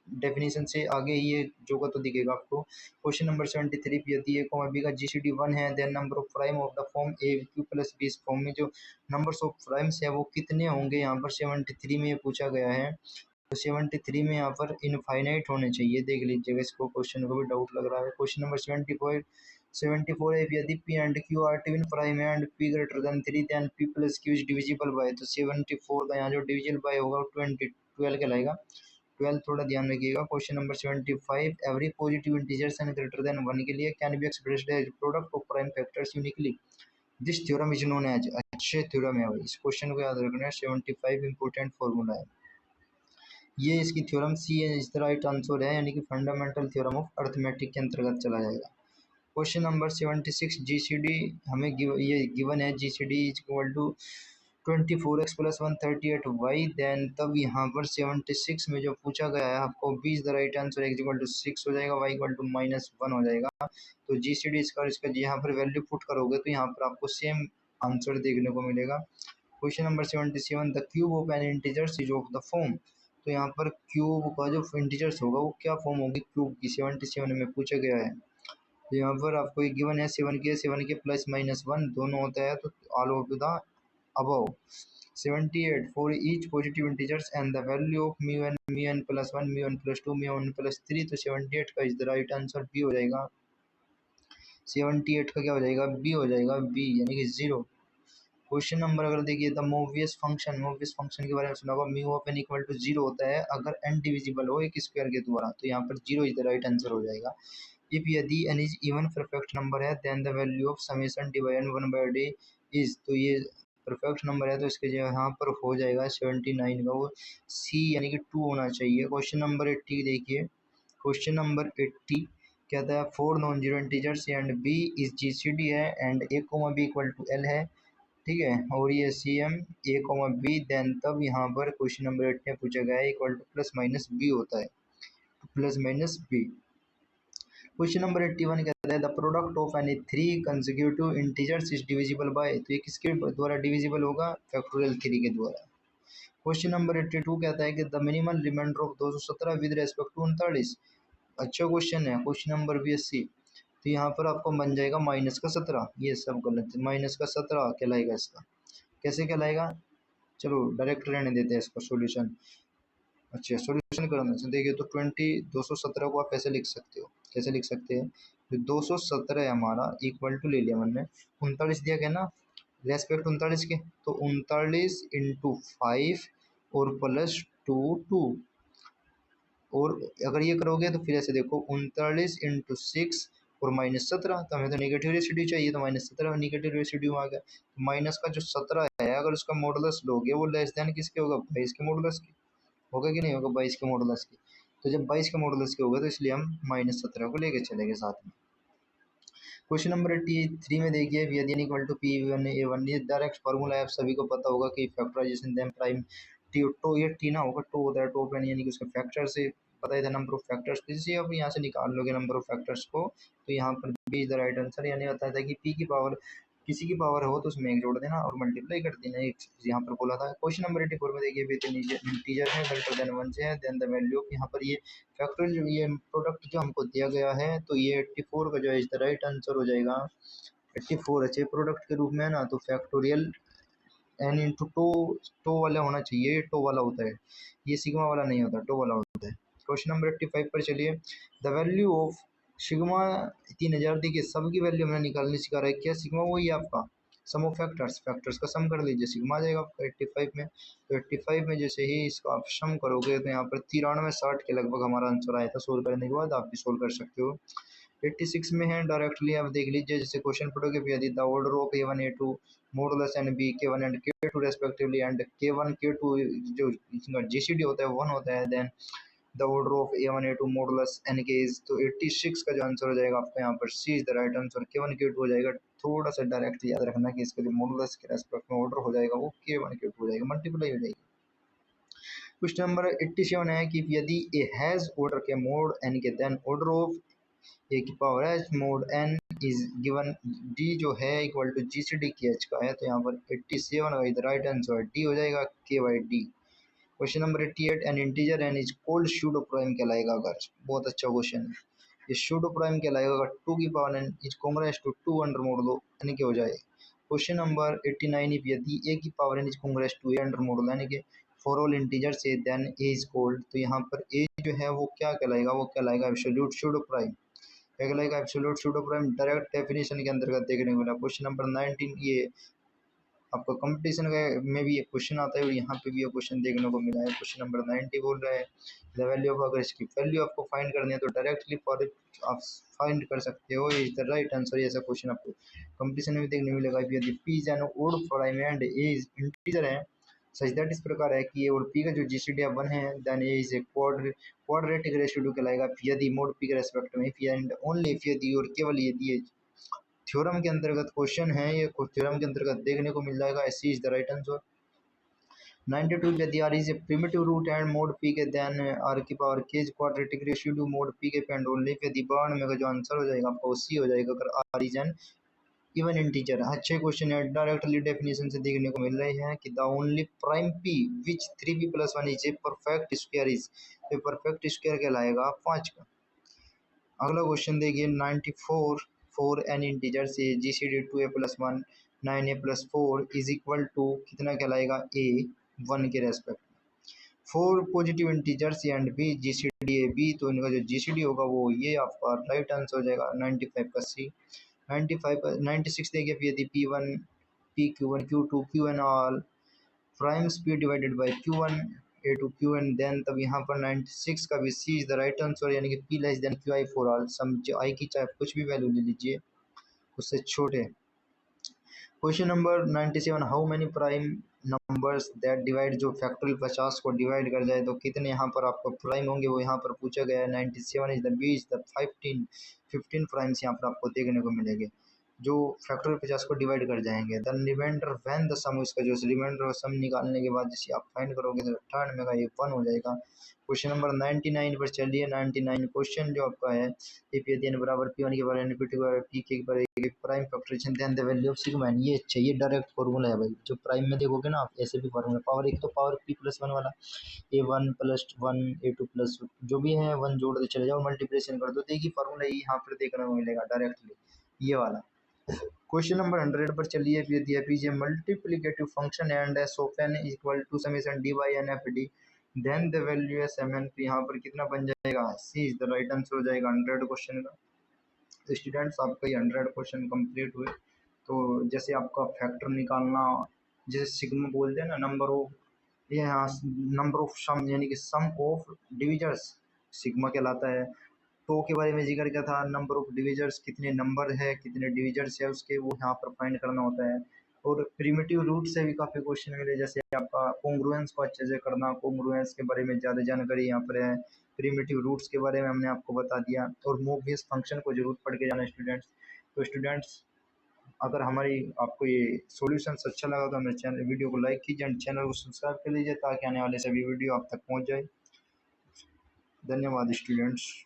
डेफिनेशन से आगे ही ये जो का तो दिखेगा आपको। क्वेश्चन नंबर 73 यदि ए कॉमा बी का जीसीडी 1 है then number of prime of the form a q plus b, इस फॉर्म में जो नंबर्स ऑफ प्राइम्स है वो कितने होंगे, यहाँ पर 73 में ये पूछा गया है। तो 73 में यहाँ पर इनफाइनाइट होने चाहिए, देख लीजिएगा इसको, क्वेश्चन को भी डाउट लग रहा है। क्वेश्चन नंबर 74 है यदि p and q are twin prime है and p greater than 3 then p plus q is divisible by, तो 74 का यहाँ जो डिविजिबल बाय होगा 12 कहलाएगा। 12 थोड़ा ध्यान रखिएगा। Question number 75 every positive integers and greater than 1 के लिए can be expressed as product of prime factors uniquely, this theorem is known as, अच्छे थ्योरम है भाई, इस क्वेश्चन को याद रखना है। 75 इंपॉर्टेंट फॉर्मूला है ये, इसकी theorem c is the right answer है, यानी कि फंडामेंटल थ्योरम ऑफ अर्थमेटिक के अंतर्गत चला जाएगा। क्वेश्चन नंबर 76 जीसीडी हमें ये गिवन है, GCD is equal to 24x plus 138y, then तब यहाँ पर 76 में जो पूछा गया है आपको b is the right answer, x equal to 6 हो जाएगा, y इक्वल टू -1 हो जाएगा। तो जी सी डी इसका यहाँ पर वैल्यू पुट करोगे तो यहाँ पर आपको सेम आंसर देखने को मिलेगा। Question number 77 the cube of an integers is of the form, तो यहाँ पर क्यूब का जो इंटीजर्स होगा वो क्या फॉर्म होगी क्यूब की, 77 में पूछा गया है। तो यहाँ पर आपको एक गिवन है 7 के प्लस -1 दोनों होता है, तो all of the above। 78 for each positive integers and the value of mu n plus 1 mu n plus 2 mu n plus 3, तो 78 का is the right answer b हो जाएगा। 78 का क्या हो जाएगा बी हो जाएगा, बी यानी कि 0। क्वेश्चन नंबर अगर देखिए द मोवियस फंक्शन के बारे में सुना होगा, mu of N equal to 0 होता है अगर n डिविजिबल हो एक स्क्वायर के द्वारा, तो यहाँ पर 0 इज द राइट आंसर हो जाएगा। इफ यदि n is even perfect number है then the value of summation divide 1/d is, तो ये परफेक्ट नंबर है तो इसके यहाँ पर हो जाएगा 79 का वो सी यानी कि 2 होना चाहिए। क्वेश्चन नंबर 80 देखिए, क्वेश्चन नंबर 80 कहता है 4 non zero integers and b is GCD है and a comma b equal to l है, ठीक है, और ये C M a comma b, then तब यहाँ पर क्वेश्चन नंबर 8 में पूछा गया है equal to plus minus b होता है, plus minus b. Question number 81 कहता है the product of any 3 consecutive integers is divisible by, तो ये किसके द्वारा डिविजिबल होगा फैक्टोरियल 3 के द्वारा। क्वेश्चन नंबर 82 कहता है कि the minimum remainder of 217 with respect to 39। अच्छा क्वेश्चन है, क्वेश्चन नंबर 82। तो यहाँ पर आपको बन जाएगा -17, ये सब गलत है, -17 कहलाएगा इसका। कैसे कहलाएगा, चलो डायरेक्ट रहने देते हैं इसका सॉल्यूशन। अच्छा सॉल्यूशन करना है, देखिए तो 217 को आप ऐसे लिख सकते हो, कैसे लिख सकते हैं, जो 217 है हमारा इक्वल टू ले लिया मैंने, 39 दिया गया ना रेस्पेक्ट 39 के, तो 39 इंटू 5 और प्लस 2 और अगर ये करोगे तो फिर ऐसे देखो 39 इंटू 6 और -17, तो हमें तो नेगेटिव रेसिड्यू चाहिए, तो -17 नेगेटिव रेसिड्यू आ गया। तो माइनस का जो 17 है अगर उसका मॉडुलस लोगे वो लेस देन किसके होगा, 22 के मॉडुलस के होगा कि नहीं होगा, 22 के मॉडुलस की। तो जब 22 के मॉडुलस के होगा तो इसलिए हम -17 को लेके चलेंगे साथ में। क्वेश्चन नंबर 83 में देखिए यदि n इक्वल टू P1A1, ये डायरेक्ट फार्मूला है, आप सभी को पता होगा कि factorization then prime t tau, ये टी ना होगा टो होता है, टो पे यानी कि उसके फैक्टर से पता था नंबर ऑफ फैक्टर्स, जैसे आप यहाँ से निकाल लोगे नंबर ऑफ फैक्टर्स को, तो यहाँ पर b is the right answer, यानी होता था कि पी की पावर किसी की पावर हो तो उसमें एक जोड़ देना और मल्टीप्लाई कर देना, एक यहाँ पर बोला था। क्वेश्चन नंबर 84 में देखिए इंटीजर है ग्रेटर देन 1 से है, देन द वैल्यू ऑफ, यहाँ पर ये फैक्टोरियल जो ये प्रोडक्ट जो हमको दिया गया है, तो ये 84 का जो है इस द राइट आंसर हो जाएगा 84। अच्छे प्रोडक्ट के रूप में है ना, तो factorial n into tau, tau वाला होना चाहिए, ये टो वाला होता है, ये सिग्मा वाला नहीं होता, टो वाला होता है। क्वेश्चन नंबर 85 पर चलिए, द वैल्यू ऑफ सिग्मा 3000, देखिए सबकी वैल्यू हमने निकालनी सिखा रहा है, क्या सिग्मा वही है आपका सम ऑफ फैक्टर्स, फैक्टर्स का सम कर लीजिए, सिग्मा आ जाएगा आपका 85 में। तो 85 में जैसे ही इसको आप सम करोगे तो यहाँ पर 93-60 के लगभग हमारा आंसर आया था, सोल्व करने के बाद आप भी सोल्व कर सकते हो। 86 में है डायरेक्टली आप देख लीजिए, जैसे क्वेश्चन पढ़ोगे यदि the order of A1 A2 modulus and b K1 and K2 respectively and K1 K2 जो जीसीडी होता है 1 होता है, then the order of A1 A2 modulus n के इज, तो 86 का जो आंसर हो जाएगा आपका यहाँ पर C is the right answer, K1 K2 हो जाएगा। थोड़ा सा डायरेक्ट याद रखना कि इसका जो मॉडुलस के रेस्पेक्ट में ऑर्डर हो जाएगा वो K1 K2 हो जाएगा, मल्टीप्लाई हो जाएगी। क्वेश्चन नंबर 87 है कि यदि ए has order k mod n के, देन ऑर्डर ऑफ ए की power h mod n is given, d जो है equal to g C d की एच का है, तो यहाँ पर 87 का इधर राइट आंसर डी हो जाएगा, k by d. Question number 88, an integer N is called pseudo prime कहलाएगा, अगर बहुत अच्छा क्वेश्चन है, ये शूडो प्राइम कहलाएगा अगर 2 की power N is Congress to 2 under mod n के हो जाए। क्वेश्चन नंबर 89, यदि ए की power N is Congress to a under mod यानी कि फॉर ऑल इंटीजर से देन ए इज कोल्ड, तो यहाँ पर ए जो है वो क्या कहलाएगा, वो कहलाएगा एब्सोल्यूट शूडो प्राइम, अगला का absolute pseudo prime direct definition के अंतर्गत देखने को मिला। क्वेश्चन नंबर 19, ये आपको कंपटीशन में भी एक क्वेश्चन आता है और यहाँ पे भी ये क्वेश्चन देखने को मिला है। क्वेश्चन नंबर 90 बोल रहा है द वैल्यू ऑफ, अगर इसकी वैल्यू आपको फाइंड करनी है तो डायरेक्टली फॉर आप फाइंड कर सकते हो, इज द राइट आंसर, ऐसा क्वेश्चन आपको कंपटीशन में भी देखने को मिलेगा। यदि p is an odd prime and a is integer है सच दैट इस प्रकार है कि ए और पी का जो जीसीडी है 1 है, then a is a quadratic ratio कहलाएगा यदि मोड पी के रेस्पेक्ट में, इफ एंड ओनली इफ यदि और केवल यदि थ्योरम के अंतर्गत क्वेश्चन है, ये थ्योरम के अंतर्गत देखने को मिल जाएगा, c is the right answer. 92, यदि r is a primitive root and mod p के, देन आर की पावर के is quadratic ratio to mod p के एंड ओनली यदि बर्न में का जो आंसर हो जाएगा आपको सी हो जाएगा अगर r is an even integer. अच्छे क्वेश्चन है, डायरेक्टली डेफिनेशन से देखने को मिल रहे हैं कि the only prime p which 3p+1 is a perfect square is, ये परफेक्ट स्क्वायर कहलाएगा 5 का। अगला क्वेश्चन देखिए 94, फोर एन इंटीजर से G C D 2a+1 9a+4 is equal to कितना कहलाएगा ए 1 के respect. For positive integers and b G C D A b, तो इनका जो जी सी डी होगा वो ये आपका राइट आंसर हो जाएगा 95 का सी। 96 देखिए यदि P1 PQ1 Q2 Qn all primes P divided by Q1 A2 Qn, then तब यहाँ पर 96 का भी C is the right answer, यानी कि P less than QI for all, some i की चाहे कुछ भी वैल्यू ले लीजिए उससे छोटे। Question number 97, how many prime numbers that divide, जो फैक्टोरियल 50 को डिवाइड कर जाए तो कितने यहाँ पर आपको प्राइम होंगे, वो यहाँ पर पूछा गया है। 97 is the b is the 15 primes यहाँ पर आपको देखने को मिलेंगे। जो फैक्टोरियल 50 को डिवाइड कर जाएंगे। देन रिमाइंडर व्हेन द सम, इसका जो रिमाइंडर सम निकालने के बाद जैसे आप फाइंड करोगे तो थर्ड में का ये 1 हो जाएगा। क्वेश्चन नंबर 99 पर चलिए। 99 क्वेश्चन जो आपका है, इफ यदि n बराबर p1 के बराबर n p2 बराबर p के बराबर prime factorization then the value of sigma n, ये चाहिए डायरेक्ट फॉर्मूला है भाई। जो प्राइम में देखोगे ना आप ऐसे भी फॉर्मूला पावर, एक तो पावर p+1 वाला a1 + 1 a2 + जो भी है 1 जोड़ते चले जाओ, मल्टीप्लिकेशन कर दो, देखिए फॉर्मूला यहाँ पर देखने को मिलेगा डायरेक्टली ये वाला। क्वेश्चन नंबर 100 पर चलिए। फिर दिया पीछे multiplicative function and s of n equal to summation d by n f d, then the value s m n, यहाँ पर कितना बन जाएगा, c is the right answer हो जाएगा 100 क्वेश्चन का। तो स्टूडेंट्स आपका ये 100 क्वेश्चन कंप्लीट हुए। तो जैसे आपका फैक्टर निकालना, जैसे सिग्मा बोलते हैं ना, नंबर ऑफ, ये यहाँ नंबर ऑफ सम यानी कि सम ऑफ डिविजर्स सिग्मा कहलाता है। तो के बारे में जिक्र किया था, नंबर ऑफ डिविजर्स, कितने नंबर है कितने डिविजर्स है उसके, वो यहाँ पर फाइंड करना होता है। और प्रिमिटिव रूट से भी काफ़ी क्वेश्चन मिले, जैसे आपका कोंग्रुएंस को अच्छे से करना, कोंग्रुएंस के बारे में ज़्यादा जानकारी यहाँ पर है। प्रिमिटिव रूट्स के बारे में हमने आपको बता दिया, और मोबियस फंक्शन को जरूर पढ़ के जाना स्टूडेंट्स। तो स्टूडेंट्स अगर हमारी आपको ये सॉल्यूशंस अच्छा लगा तो हमारे चैनल वीडियो को लाइक कीजिए एंड चैनल को सब्सक्राइब कर लीजिए, ताकि आने वाले सभी वीडियो आप तक पहुँच जाए। धन्यवाद स्टूडेंट्स।